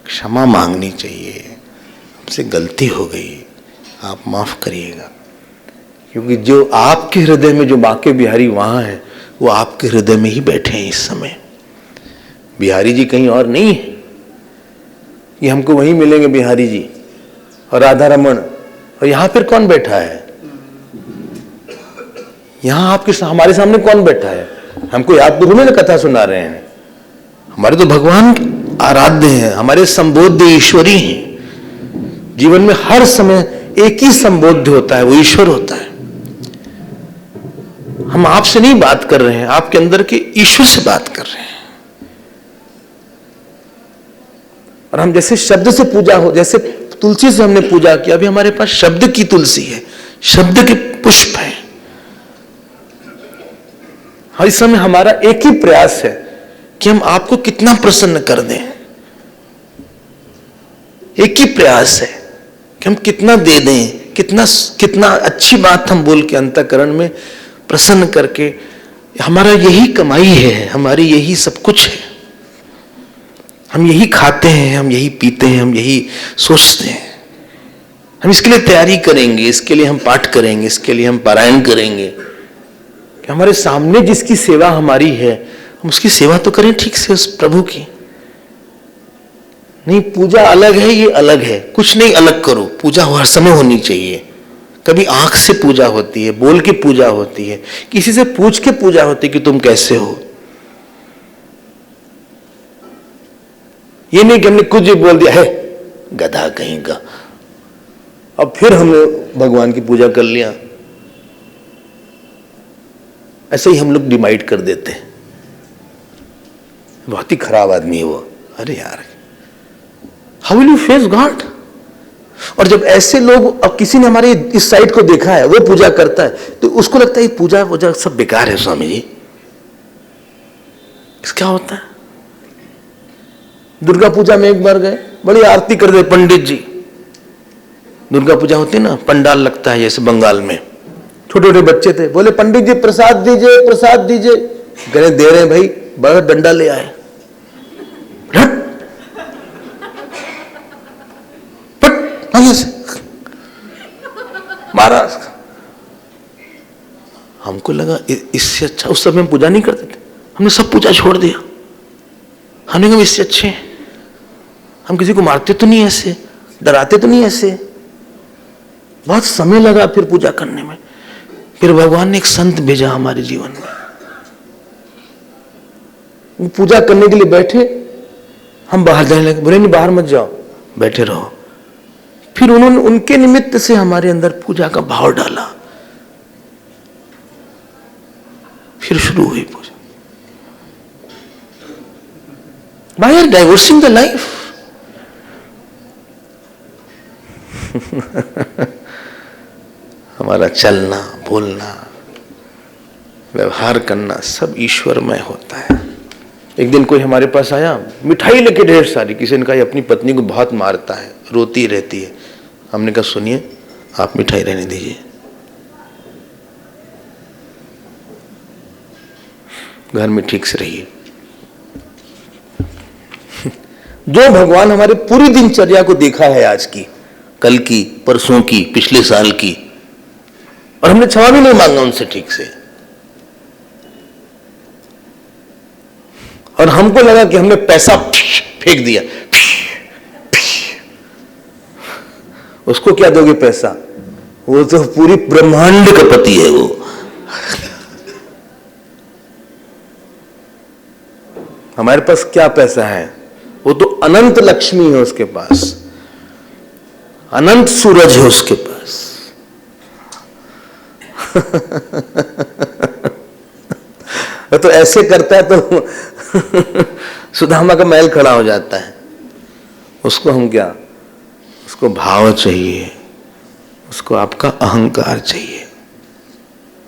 क्षमा मांगनी चाहिए, हमसे गलती हो गई, आप माफ करिएगा। क्योंकि जो आपके हृदय में जो बांके बिहारी वहां है, वो आपके हृदय में ही बैठे हैं इस समय। बिहारी जी कहीं और नहीं है, ये हमको वहीं मिलेंगे बिहारी जी और राधा रमन। और यहां फिर कौन बैठा है? यहां आपके हमारे सामने कौन बैठा है? हमको याद तो ना कथा सुना रहे हैं। हमारे तो भगवान आराध्य हैं, हमारे संबोध्य ईश्वरी हैं। जीवन में हर समय एक ही संबोध्य होता है, वो ईश्वर होता है। हम आपसे नहीं बात कर रहे हैं, आपके अंदर के ईश्वर से बात कर रहे हैं। और हम जैसे शब्द से पूजा हो, जैसे तुलसी से हमने पूजा किया, अभी हमारे पास शब्द की तुलसी है, शब्द के पुष्प है। हर समय हमारा एक ही प्रयास है कि हम आपको कितना प्रसन्न कर दें। एक ही प्रयास है कि हम कितना दे दें, कितना अच्छी बात हम बोल के अंतःकरण में प्रसन्न करके। हमारा यही कमाई है, हमारी यही सब कुछ है। हम यही खाते हैं, हम यही पीते हैं, हम यही सोचते हैं। हम इसके लिए तैयारी करेंगे, इसके लिए हम पाठ करेंगे, इसके लिए हम पारायण करेंगे कि हमारे सामने जिसकी सेवा हमारी है, हम उसकी सेवा तो करें ठीक से, उस प्रभु की। नहीं, पूजा अलग है, ये अलग है, कुछ नहीं अलग करो। पूजा हर समय होनी चाहिए। कभी आंख से पूजा होती है, बोल के पूजा होती है, किसी से पूछ के पूजा होती है कि तुम कैसे हो। ये नहीं कि हमने कुछ भी बोल दिया है, गधा कहीं का, अब फिर हमने भगवान की पूजा कर लिया। ऐसे ही हम लोग डिवाइड कर देते हैं। बहुत ही खराब आदमी है वो। अरे यार, how will you face God? और जब ऐसे लोग, अब किसी ने हमारे इस साइड को देखा है, वो पूजा करता है, तो उसको लगता है पूजा वूजा सब बेकार है स्वामी जी। क्या होता है? दुर्गा पूजा में एक बार गए, बड़ी आरती कर दे पंडित जी। दुर्गा पूजा होती है ना, पंडाल लगता है जैसे बंगाल में। छोटे छोटे बच्चे थे, बोले पंडित जी प्रसाद दीजिए, प्रसाद दीजिए। कह दे रहे हैं भाई, बड़ा डंडा ले आए। महाराज, हमको लगा इससे अच्छा, उस समय हम पूजा नहीं करते थे, हमने सब पूजा छोड़ दिया। हमने कहा इससे अच्छे हैं, हम किसी को मारते तो नहीं ऐसे, डराते तो नहीं ऐसे। बहुत समय लगा फिर पूजा करने में। फिर भगवान ने एक संत भेजा हमारे जीवन में। वो पूजा करने के लिए बैठे, हम बाहर जाने लगे। बोले नहीं बाहर मत जाओ, बैठे रहो। फिर उन्होंने उनके निमित्त से हमारे अंदर पूजा का भाव डाला। फिर शुरू हुई पूजा। Why are divorcing the life? हमारा चलना, बोलना, व्यवहार करना सब ईश्वरमय होता है। एक दिन कोई हमारे पास आया, मिठाई लेके ढेर सारी। किसी ने कहा अपनी पत्नी को बहुत मारता है, रोती रहती है। हमने कहा सुनिए, आप मिठाई रहने दीजिए, घर में ठीक से रहिए। जो भगवान हमारे पूरी दिनचर्या को देखा है, आज की, कल की, परसों की, पिछले साल की, और हमने क्षमा भी नहीं मांगा उनसे ठीक से, और हमको लगा कि हमने पैसा फेंक दिया। उसको क्या दोगे पैसा? वो तो पूरी ब्रह्मांड का पति है वो। हमारे पास क्या पैसा है? वो तो अनंत लक्ष्मी है उसके पास, अनंत सूरज है उसके पास। तो ऐसे करता है तो सुदामा का महल खड़ा हो जाता है। उसको हम क्या, उसको भाव चाहिए, उसको आपका अहंकार चाहिए।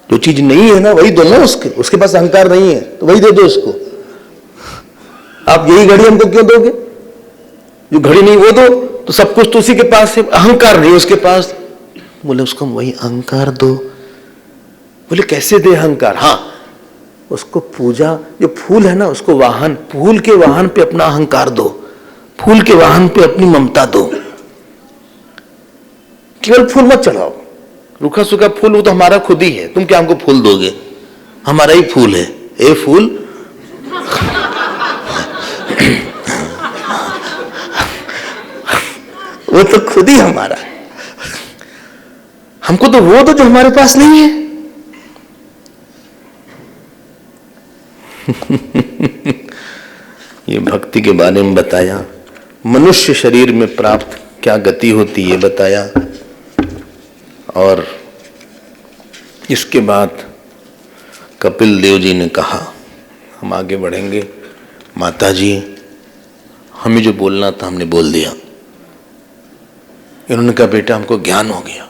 जो चीज नहीं है ना वही दो ना उसके पास अहंकार नहीं है तो वही दे दो उसको। आप यही घड़ी हमको क्यों दोगे? जो घड़ी नहीं वो दो, तो सब कुछ तो उसी के पास है, अहंकार नहीं उसके पास। बोले उसको वही अहंकार दो। बोले कैसे दे अहंकार? हाँ, उसको पूजा, जो फूल है ना उसको वाहन, फूल के वाहन पे अपना अहंकार दो, फूल के वाहन पे अपनी ममता दो। केवल फूल मत चढ़ाओ, रूखा सूखा फूल वो तो हमारा खुद ही है, तुम क्या हमको फूल दोगे? हमारा ही फूल है। ए फूल वो तो खुद ही हमारा है, हमको तो वो दो जो हमारे पास नहीं है। ये भक्ति के बारे में बताया, मनुष्य शरीर में प्राप्त क्या गति होती है बताया, और इसके बाद कपिल देव जी ने कहा, हम आगे बढ़ेंगे। माता जी, हमें जो बोलना था हमने बोल दिया। इन्होंने कहा बेटा हमको ज्ञान हो गया,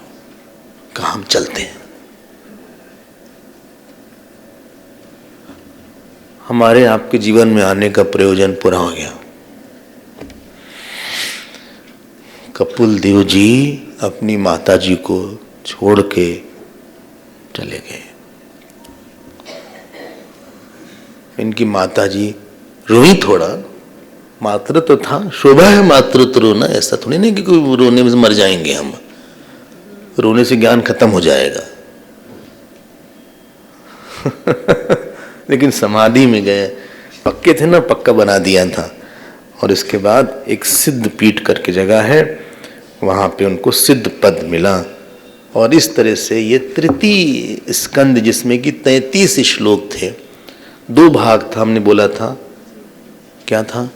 कहा हम चलते हैं। हमारे आपके जीवन में आने का प्रयोजन पूरा हो गया। कपिल देव जी अपनी माता जी को छोड़ के चले गए। इनकी माता जी रोई थोड़ा, मातृत्व तो था, शोभा है मातृत्व रोना, ऐसा थोड़ी नहीं कि कोई रोने में मर जाएंगे हम, रोने से ज्ञान खत्म हो जाएगा। लेकिन समाधि में गए, पक्के थे ना, पक्का बना दिया था। और इसके बाद एक सिद्ध पीठ करके जगह है, वहां पे उनको सिद्ध पद मिला। और इस तरह से ये तृतीय स्कंद, जिसमें कि 33 श्लोक थे, 2 भाग था, हमने बोला था क्या था?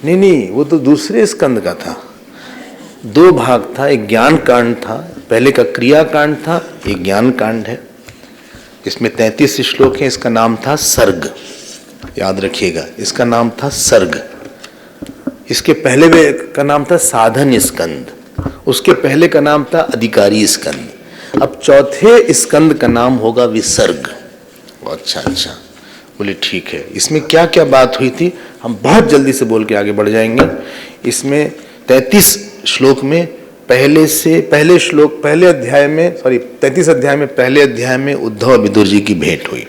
नहीं, वो तो दूसरे स्कंद का था। 2 भाग था, एक ज्ञान कांड था, पहले का क्रिया कांड था, एक ज्ञान कांड है। इसमें 33 श्लोक हैं। इसका नाम था सर्ग, याद रखिएगा, इसका नाम था सर्ग। इसके पहले का नाम था साधन स्कंद, उसके पहले का नाम था अधिकारी स्कंद। अब चौथे स्कंद का नाम होगा विसर्ग। अच्छा, बोले ठीक है। इसमें क्या क्या बात हुई थी हम बहुत जल्दी से बोल के आगे बढ़ जाएंगे। इसमें 33 श्लोक में पहले अध्याय में 33 अध्याय में पहले अध्याय में उद्धव और विदुर जी की भेंट हुई।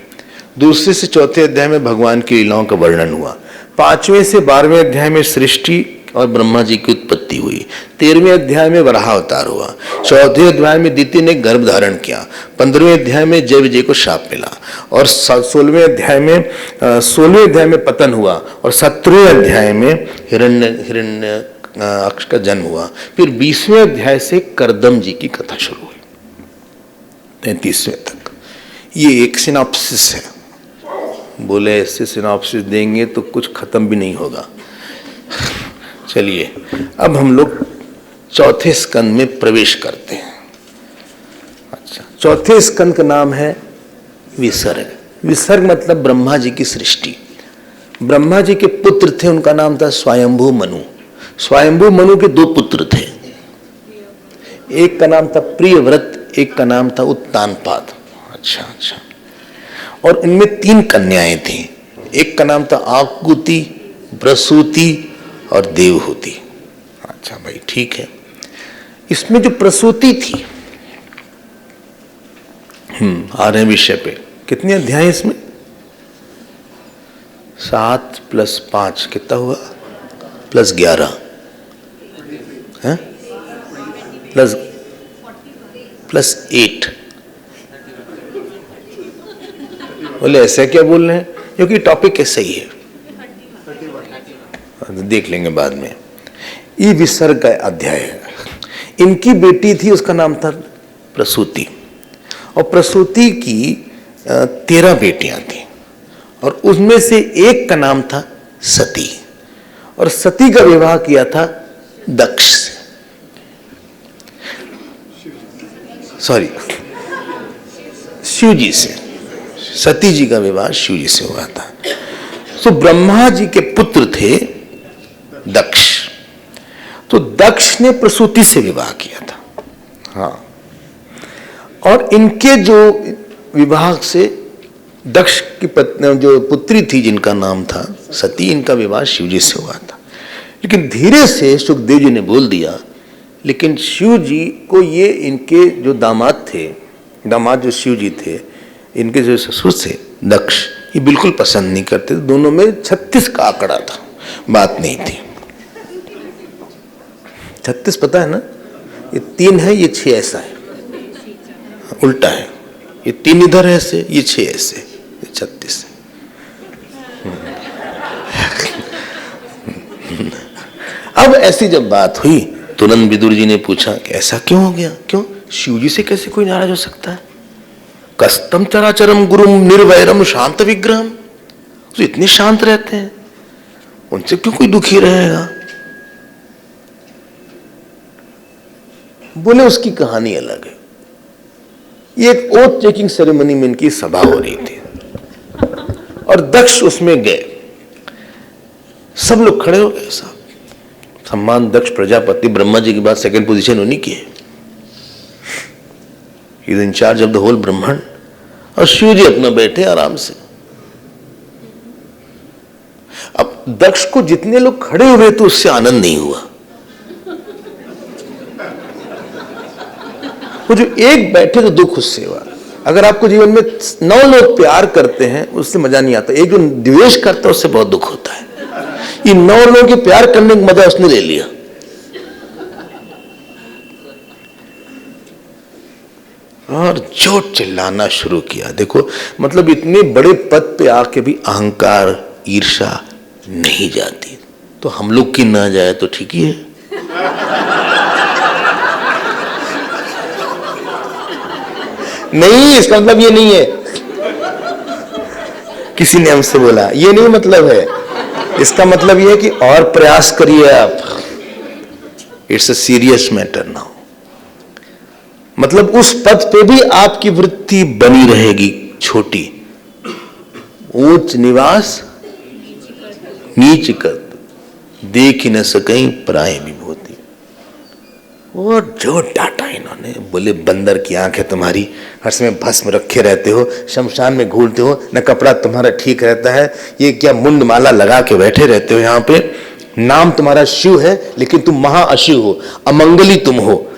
दूसरे से चौथे अध्याय में भगवान की लीलाओं का वर्णन हुआ। 5वें से 12वें अध्याय में सृष्टि और ब्रह्मा जी की उत्पत्ति हुई। 13वें अध्याय में वराह अवतार हुआ। 14वें अध्याय में दिति ने गर्भ धारण किया। 15वें अध्याय में जय विजय को शाप मिला। और 16वें अध्याय में पतन हुआ। और 17वें अध्याय में हिरण्य अक्ष का जन्म हुआ। फिर 20वें अध्याय से करदम जी की कथा शुरू हुई 33वें तक। ये एक सिनॉप्सिस है। बोले ऐसे सिनॉप्सिस देंगे तो कुछ खत्म भी नहीं होगा। चलिए अब हम लोग चौथे स्कंद में प्रवेश करते हैं। अच्छा, चौथे स्कंद का नाम है विसर्ग। विसर्ग मतलब ब्रह्मा जी की सृष्टि। ब्रह्मा जी के पुत्र थे, उनका नाम था स्वयंभू मनु। स्वयंभू मनु के 2 पुत्र थे, एक का नाम था प्रियव्रत, एक का नाम था उत्तानपाद। अच्छा, और इनमें 3 कन्याएं थी। एक का नाम था आकुति, प्रसूति और देवहूति। अच्छा भाई ठीक है। इसमें जो प्रसूति थी, आ रहे हैं विषय पे। कितने अध्याय इसमें? 7 + 5 कितना हुआ? +11 है, +8। बोले ऐसा क्या बोल रहे हैं? क्योंकि टॉपिक कैसा ही है, देख लेंगे बाद में। ये विसर्ग का अध्याय है। इनकी बेटी थी, उसका नाम था प्रसूति, और प्रसूति की 13 बेटियां थी, और उसमें से एक का नाम था सती, और सती का विवाह किया था दक्ष से, सॉरी शिव जी से। सती जी का विवाह शिव जी से हुआ था। तो ब्रह्मा जी के पुत्र थे दक्ष, तो दक्ष ने प्रसूति से विवाह किया था। हाँ, और इनके जो विवाह से दक्ष की पत्नी जो पुत्री थी जिनका नाम था सती, इनका विवाह शिव जी से हुआ था। लेकिन धीरे से सुखदेव जी ने बोल दिया, लेकिन शिव जी को ये इनके जो दामाद थे, दामाद जो शिव जी थे, इनके जो ससुर थे दक्ष, ये बिल्कुल पसंद नहीं करते। दोनों में 36 का आंकड़ा था, बात नहीं थी। 36 पता है ना, ये 3 है, ये 6 ऐसा है, उल्टा है, ये 3 इधर है ऐसे, ये 6 ऐसे, ये 36 है। अब ऐसी जब बात हुई, तुरंत विदुर जी ने पूछा कि ऐसा क्यों हो गया? क्यों? शिव जी से कैसे कोई नाराज हो सकता है? कस्तम चराचरम गुरुम निर्वैरम शांत विग्रहम, तो इतने शांत रहते हैं, उनसे क्यों कोई दुखी रहेगा? बोले उसकी कहानी अलग है। ये एक ओथ टेकिंग सेरेमनी में इनकी सभा हो रही थी, और दक्ष उसमें गए। सब लोग खड़े हो गए, साहब सम्मान, दक्ष प्रजापति, ब्रह्मा जी के बाद सेकंड पोजीशन उन्हीं की है, he is in charge of the whole ब्रह्मांड। और शिव जी अपना बैठे आराम से। अब दक्ष को जितने लोग खड़े हुए तो उससे आनंद नहीं हुआ। वो जो एक बैठे तो दुख उससे हुआ। अगर आपको जीवन में 9 लोग प्यार करते हैं उससे मजा नहीं आता, एक जो द्वेष करता है उससे बहुत दुख होता है। ये 9 लोगों के प्यार करने का मजा उसने ले लिया। और जो चिल्लाना शुरू किया, देखो मतलब इतने बड़े पद पे आके भी अहंकार ईर्षा नहीं जाती, तो हम लोग की ना जाए तो ठीक ही है। नहीं, इसका मतलब ये नहीं है, किसी ने हमसे बोला ये नहीं मतलब है, इसका मतलब ये है कि और प्रयास करिए आप, it's a serious matter now. मतलब उस पद पे भी आपकी वृत्ति बनी रहेगी छोटी। ऊंच निवास नीच कर, देख न सकें पराए विभूति। और जो डांटा इन्होंने, बोले बंदर की आंख है तुम्हारी, हर समय भस्म रखे रहते हो, शमशान में घूमते हो, न कपड़ा तुम्हारा ठीक रहता है, ये क्या मुंड माला लगा के बैठे रहते हो यहाँ पे। नाम तुम्हारा शिव है लेकिन तुम महाअशिव हो, अमंगली तुम हो।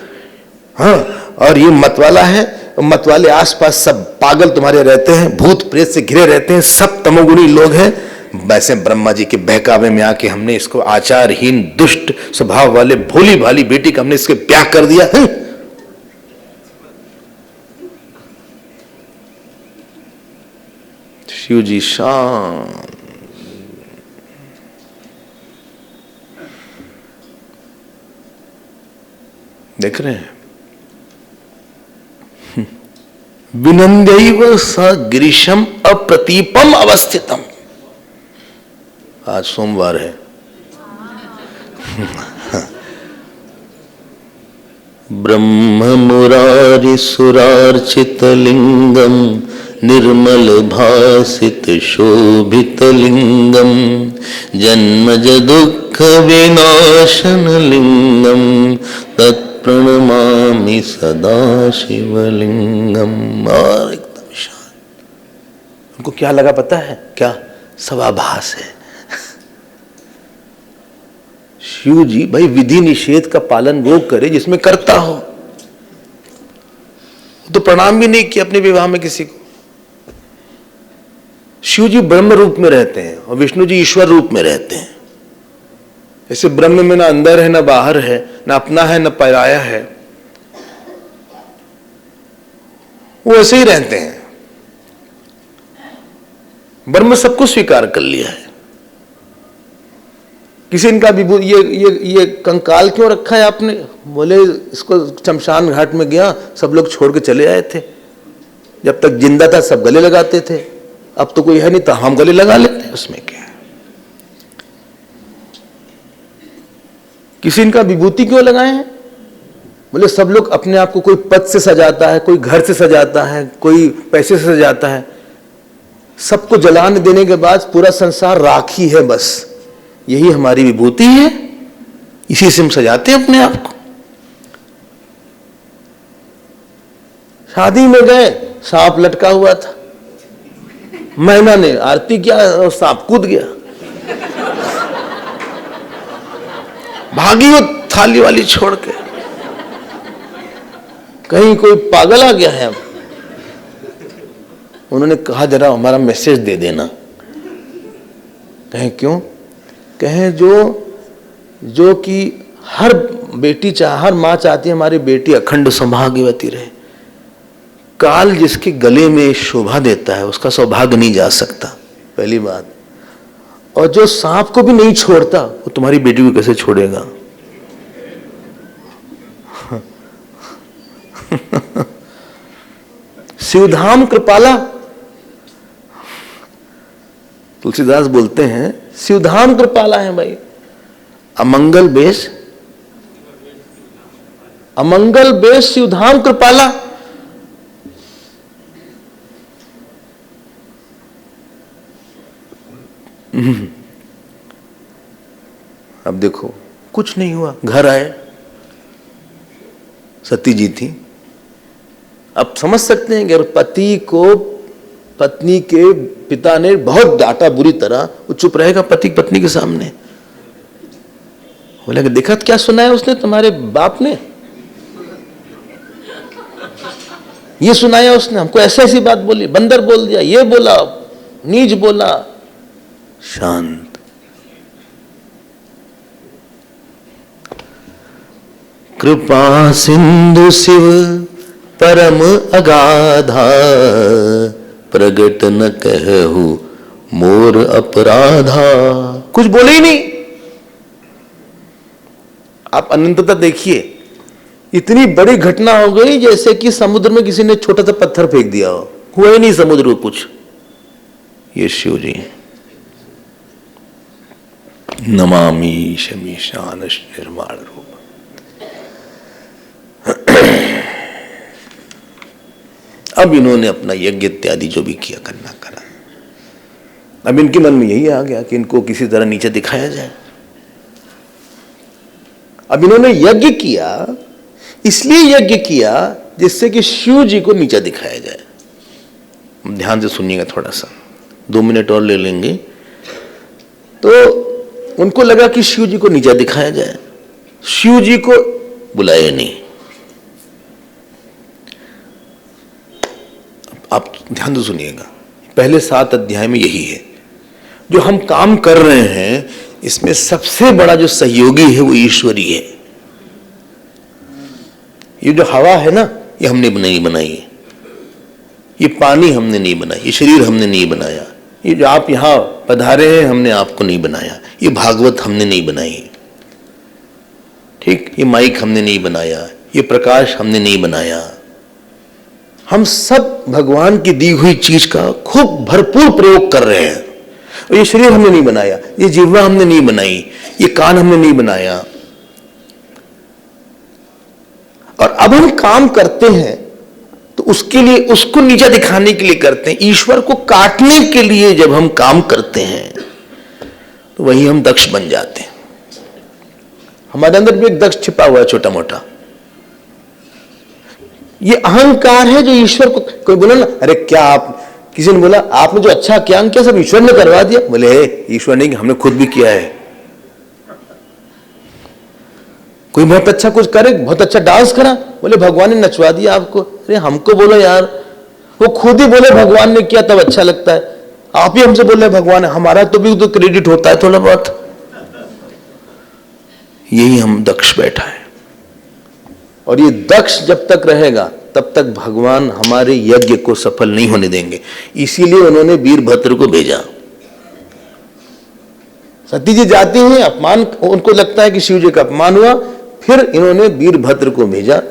हाँ, और ये मतवाला है, मतवाले आसपास सब पागल तुम्हारे रहते हैं, भूत प्रेत से घिरे रहते हैं, सब तमोगुणी लोग हैं। वैसे ब्रह्मा जी के बहकावे में आके हमने इसको आचारहीन दुष्ट स्वभाव वाले भोली भाली बेटी का हमने इसके ब्याह कर दिया है। शिव जी शांत, देख रहे हैं। विनंदैव स गिरीशम अप्रतीपम अवस्थितम। आज सोमवार है। ब्रह्म मुरारी सुरार्चित लिंगम निर्मल भासित शोभित लिंगम जन्मज दुख विनाशन लिंगम तत्प्रणमामि सदा शिवलिंगम। और एकदम शांत। उनको क्या लगा पता है क्या? सवाभास है। शिव जी भाई विधि निषेध का पालन वो करे जिसमें करता हो। तो प्रणाम भी नहीं किया अपने विवाह में किसी को। शिव जी ब्रह्म रूप में रहते हैं और विष्णु जी ईश्वर रूप में रहते हैं। ऐसे ब्रह्म में ना अंदर है ना बाहर है, ना अपना है ना पराया है, वो ऐसे ही रहते हैं। ब्रह्म सबको स्वीकार कर लिया है। किसी इनका विभूति, ये कंकाल क्यों रखा है आपने? बोले इसको शमशान घाट में गया, सब लोग छोड़ के चले आए थे, जब तक जिंदा था सब गले लगाते थे, अब तो कोई है नहीं तो हम गले लगा लेते हैं, उसमें क्या है। किसी इनका विभूति क्यों लगाए हैं? बोले सब लोग अपने आप को, कोई पद से सजाता है, कोई घर से सजाता है, कोई पैसे से सजाता है, सबको जलाने देने के बाद पूरा संसार राखी है, बस यही हमारी विभूति है, इसी से हम सजाते हैं अपने आप को। शादी में गए, सांप लटका हुआ था, मैना ने आरती किया और सांप कूद गया, भागी वो थाली वाली छोड़ के, कहीं कोई पागल आ गया है। अब उन्होंने कहा जरा हमारा मैसेज दे देना। कहें क्यों? कहें जो कि हर बेटी हर मां चाहती है हमारी बेटी अखंड सौभाग्यवती रहे। काल जिसके गले में शोभा देता है उसका सौभाग्य नहीं जा सकता, पहली बात। और जो सांप को भी नहीं छोड़ता वो तुम्हारी बेटी को कैसे छोड़ेगा? शिवधाम कृपाला, तुलसीदास बोलते हैं शिवधाम कृपाला है भाई। अमंगल बेश शिवधाम कृपाला। अब देखो कुछ नहीं हुआ, घर आए, सती जी थी। अब समझ सकते हैं कि अगर पति को पत्नी के पिता ने बहुत डांटा बुरी तरह, वो चुप रहेगा पति पत्नी के सामने? बोले देखा क्या सुनाया उसने, तुम्हारे बाप ने ये सुनाया, उसने हमको ऐसी ऐसी बात बोली, बंदर बोल दिया, ये बोला, नीच बोला। शांत। कृपा सिंधु शिव परम अगाधा, प्रगट न कहू मोर अपराधा। कुछ बोले ही नहीं। आप अनंतता देखिए, इतनी बड़ी घटना हो गई जैसे कि समुद्र में किसी ने छोटा सा पत्थर फेंक दिया हो, हुआ ही नहीं समुद्र को कुछ। ये शिव जी हैं। नमामि शमीशान निर्माण रूप। अब इन्होंने अपना यज्ञ इत्यादि जो भी किया करना करा। अब इनके मन में यही आ गया कि इनको किसी तरह नीचे दिखाया जाए। अब इन्होंने यज्ञ किया, इसलिए यज्ञ किया जिससे कि शिव जी को नीचा दिखाया जाए। ध्यान से सुनिएगा थोड़ा सा, 2 मिनट और ले लेंगे। तो उनको लगा कि शिव जी को नीचा दिखाया जाए, शिव जी को बुलाया नहीं। आप ध्यान से सुनिएगा, पहले 7 अध्याय में यही है। जो हम काम कर रहे हैं इसमें सबसे बड़ा जो सहयोगी है वो ईश्वरी है। ये जो हवा है ना, ये हमने नहीं बनाई है, ये पानी हमने नहीं बनाया, ये शरीर हमने नहीं बनाया, ये जो आप यहां पधारे हैं हमने आपको नहीं बनाया, ये भागवत हमने नहीं बनाई, ठीक, ये माइक हमने नहीं बनाया, ये प्रकाश हमने नहीं बनाया। हम सब भगवान की दी हुई चीज का खूब भरपूर प्रयोग कर रहे हैं। और ये शरीर हमने नहीं बनाया, ये जिह्वा हमने नहीं बनाई, ये कान हमने नहीं बनाया। और अब हम काम करते हैं तो उसके लिए, उसको नीचा दिखाने के लिए करते हैं, ईश्वर को काटने के लिए। जब हम काम करते हैं तो वही हम दक्ष बन जाते हैं। हमारे अंदर भी एक दक्ष छिपा हुआ है, छोटा मोटा। ये अहंकार है जो ईश्वर को, कोई बोला ना, अरे क्या आप, किसी ने बोला आपने जो अच्छा क्या किया सब ईश्वर ने करवा दिया। बोले ईश्वर नहीं, हमने खुद भी किया है। कोई बहुत अच्छा कुछ करे, बहुत अच्छा डांस करा, बोले भगवान ने नचवा दिया आपको। अरे हमको बोलो यार, वो खुद ही बोले भगवान ने किया तब अच्छा लगता है। आप ही हमसे बोल रहे भगवान है, हमारा तो भी तो क्रेडिट होता है थोड़ा बहुत। यही हम दक्ष बैठा है, और ये दक्ष जब तक रहेगा तब तक भगवान हमारे यज्ञ को सफल नहीं होने देंगे। इसीलिए उन्होंने वीरभद्र को भेजा। सती जी जाती हैं, अपमान, उनको लगता है कि शिव जी का अपमान हुआ, फिर इन्होंने वीरभद्र को भेजा।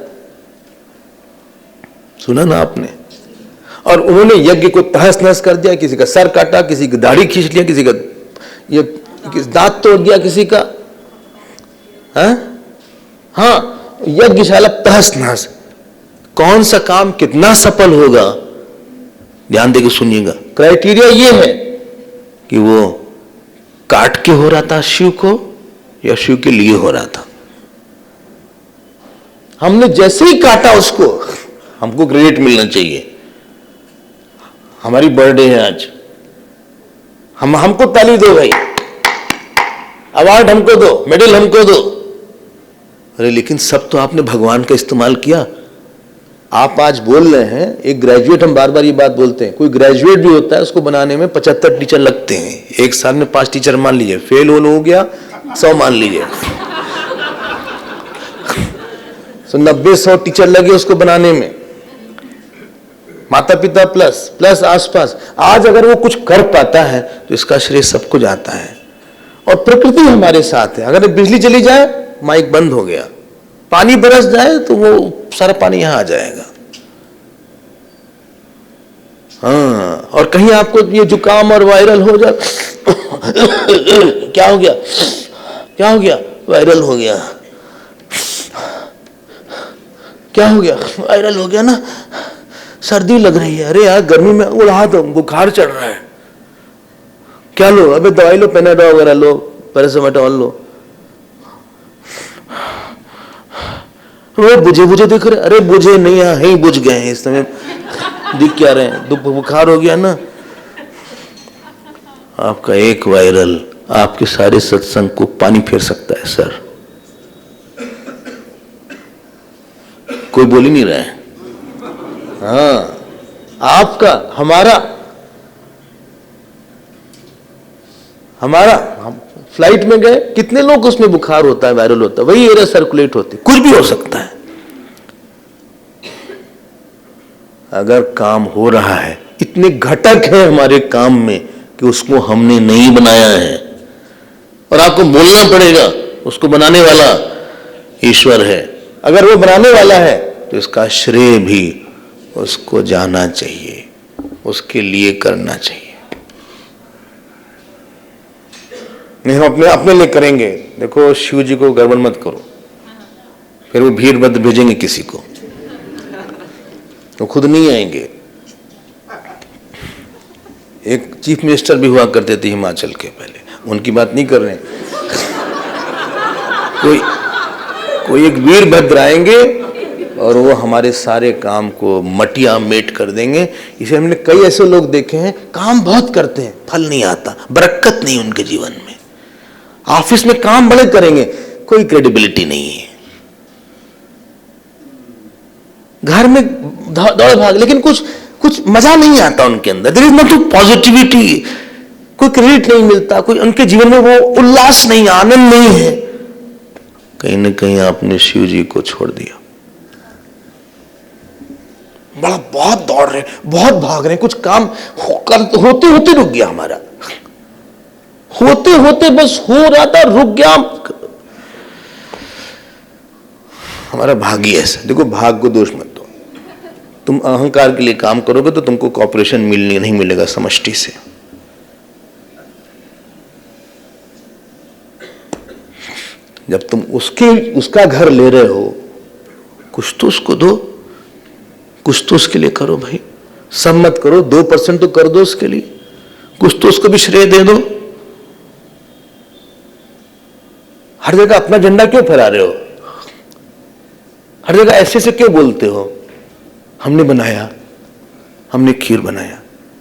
सुना ना आपने? और उन्होंने यज्ञ को तहस नहस कर दिया, किसी का सर काटा, किसी की दाढ़ी खींच लिया, किसी का ये दांत तोड़ दिया, किसी का। हाँ, यज्ञशाला तहस नहस। कौन सा काम कितना सफल होगा, ध्यान देकर सुनिएगा। क्राइटेरिया ये है कि वो काट के हो रहा था शिव को या शिव के लिए हो रहा था। हमने जैसे ही काटा उसको, हमको क्रेडिट मिलना चाहिए। हमारी बर्थडे है आज, हमको ताली दो भाई, अवार्ड हमको दो, मेडल हमको दो। अरे लेकिन सब तो आपने भगवान का इस्तेमाल किया। आप आज बोल रहे हैं, एक ग्रेजुएट, हम बार बार ये बात बोलते हैं, कोई ग्रेजुएट भी होता है उसको बनाने में 75 टीचर लगते हैं। एक साल में 5 टीचर मान लीजिए, फेल हो गया 100 मान लीजिए, तो 90-100 टीचर लगे उसको बनाने में, माता पिता प्लस आसपास। आज अगर वो कुछ कर पाता है तो इसका श्रेय सबको जाता है। और प्रकृति हमारे साथ है। अगर बिजली चली जाए, माइक बंद हो गया, पानी बरस जाए तो वो सारा पानी यहां आ जाएगा। हाँ, और कहीं आपको ये जुकाम और वायरल हो जाए क्या हो गया, क्या हो गया, वायरल हो गया, क्या हो गया, वायरल हो गया ना, सर्दी लग रही है, अरे यार गर्मी में उड़ा दो, बुखार चढ़ रहा है, क्या लो, अबे दवाई लो, पेनाडोल वगैरह लो, पैरासिटामोल लो। वो बुझे दिख रहे, अरे बुझे नहीं है ही, बुझ गए हैं इस समय, दिख क्या रहे हैं, बुखार हो गया ना। आपका एक वायरल आपके सारे सत्संग को पानी फेर सकता है सर। कोई बोल ही नहीं रहा है। हाँ, आपका, हमारा हम फ्लाइट में गए, कितने लोग उसमें बुखार होता है, वायरल होता है, वही एयर सर्कुलेट होती, कुछ भी हो सकता है। अगर काम हो रहा है, इतने घटक है हमारे काम में कि उसको हमने नहीं बनाया है, और आपको बोलना पड़ेगा उसको बनाने वाला ईश्वर है। अगर वो बनाने वाला है तो इसका श्रेय भी उसको जाना चाहिए, उसके लिए करना चाहिए। नहीं, हम अपने लिए करेंगे। देखो, शिव जी को गड़बड़ मत करो, फिर वो वीरभद्र भेजेंगे किसी को, वो खुद नहीं आएंगे। एक चीफ मिनिस्टर भी हुआ करते थे हिमाचल के, पहले उनकी बात नहीं कर रहे हैं, कोई एक वीरभद्र आएंगे और वो हमारे सारे काम को मटिया मेट कर देंगे। इसे हमने कई ऐसे लोग देखे हैं, काम बहुत करते हैं, फल नहीं आता, बरकत नहीं उनके जीवन में, ऑफिस में काम बड़े करेंगे, कोई क्रेडिबिलिटी नहीं है, घर में दौड़ भाग, लेकिन कुछ मजा नहीं आता उनके अंदर, देयर इज नॉट पॉजिटिविटी, कोई क्रेडिट नहीं मिलता, कोई उनके जीवन में वो उल्लास नहीं, आनंद नहीं है। कहीं ना कहीं आपने शिव जी को छोड़ दिया। बड़ा बहुत दौड़ रहे, बहुत भाग रहे, कुछ काम होते होते रुक गया हमारा, होते होते बस हो रहा था, रुक गया। हमारा भाग ही ऐसा। देखो, भाग को दोष मत दो, तुम अहंकार के लिए काम करोगे तो तुमको कॉपरेशन नहीं मिलेगा समष्टि से। जब तुम उसका घर ले रहे हो, कुछ तो उसको दो, कुछ तो उसके लिए करो भाई। सब मत करो, 2% तो कर दो उसके लिए, कुछ तो उसको भी श्रेय दे दो। हर जगह अपना झंडा क्यों फहरा रहे हो? हर जगह ऐसे से क्यों बोलते हो? हमने बनाया, हमने खीर बनाया।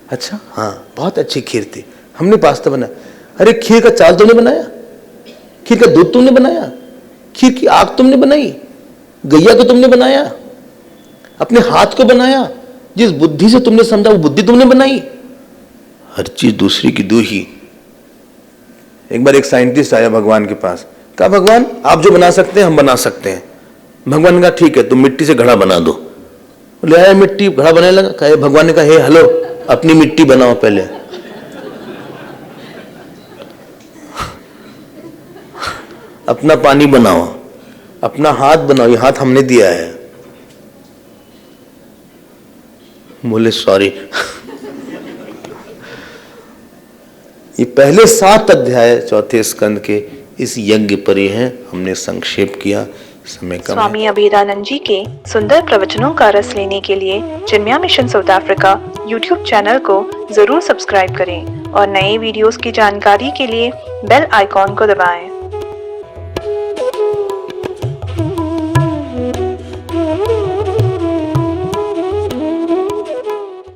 अच्छा, हाँ, बहुत अच्छी खीर थी, हमने पास्ता बनाया। अरे खीर का चावल तुमने बनाया, खीर का दूध तुमने बनाया, खीर की आग तुमने बनाई, गैया को तुमने बनाया, अपने हाथ को बनाया, जिस बुद्धि से तुमने समझा वो बुद्धि तुमने बनाई। हर चीज दूसरी की दो ही। एक बार एक साइंटिस्ट आया भगवान के पास, कहा भगवान आप जो बना सकते हैं हम बना सकते हैं। भगवान ने कहा ठीक है, तुम मिट्टी से घड़ा बना दो। ले आया मिट्टी, घड़ा बनाने लगा। कहा भगवान ने कहा हे हेलो, अपनी मिट्टी बनाओ पहले। अपना पानी बनाओ, अपना हाथ बनाओ, ये हाथ हमने दिया है। बोले सॉरी। ये पहले 7 अध्याय चौथे स्कंद के इस यज्ञ पर ही हैं। हमने संक्षेप किया, समय कम है। स्वामी अभेदानंद जी के सुंदर प्रवचनों का रस लेने के लिए Chinmaya mission south Africa YouTube channel को जरूर सब्सक्राइब करें और नए वीडियोस की जानकारी के लिए बेल आइकॉन को दबाएं।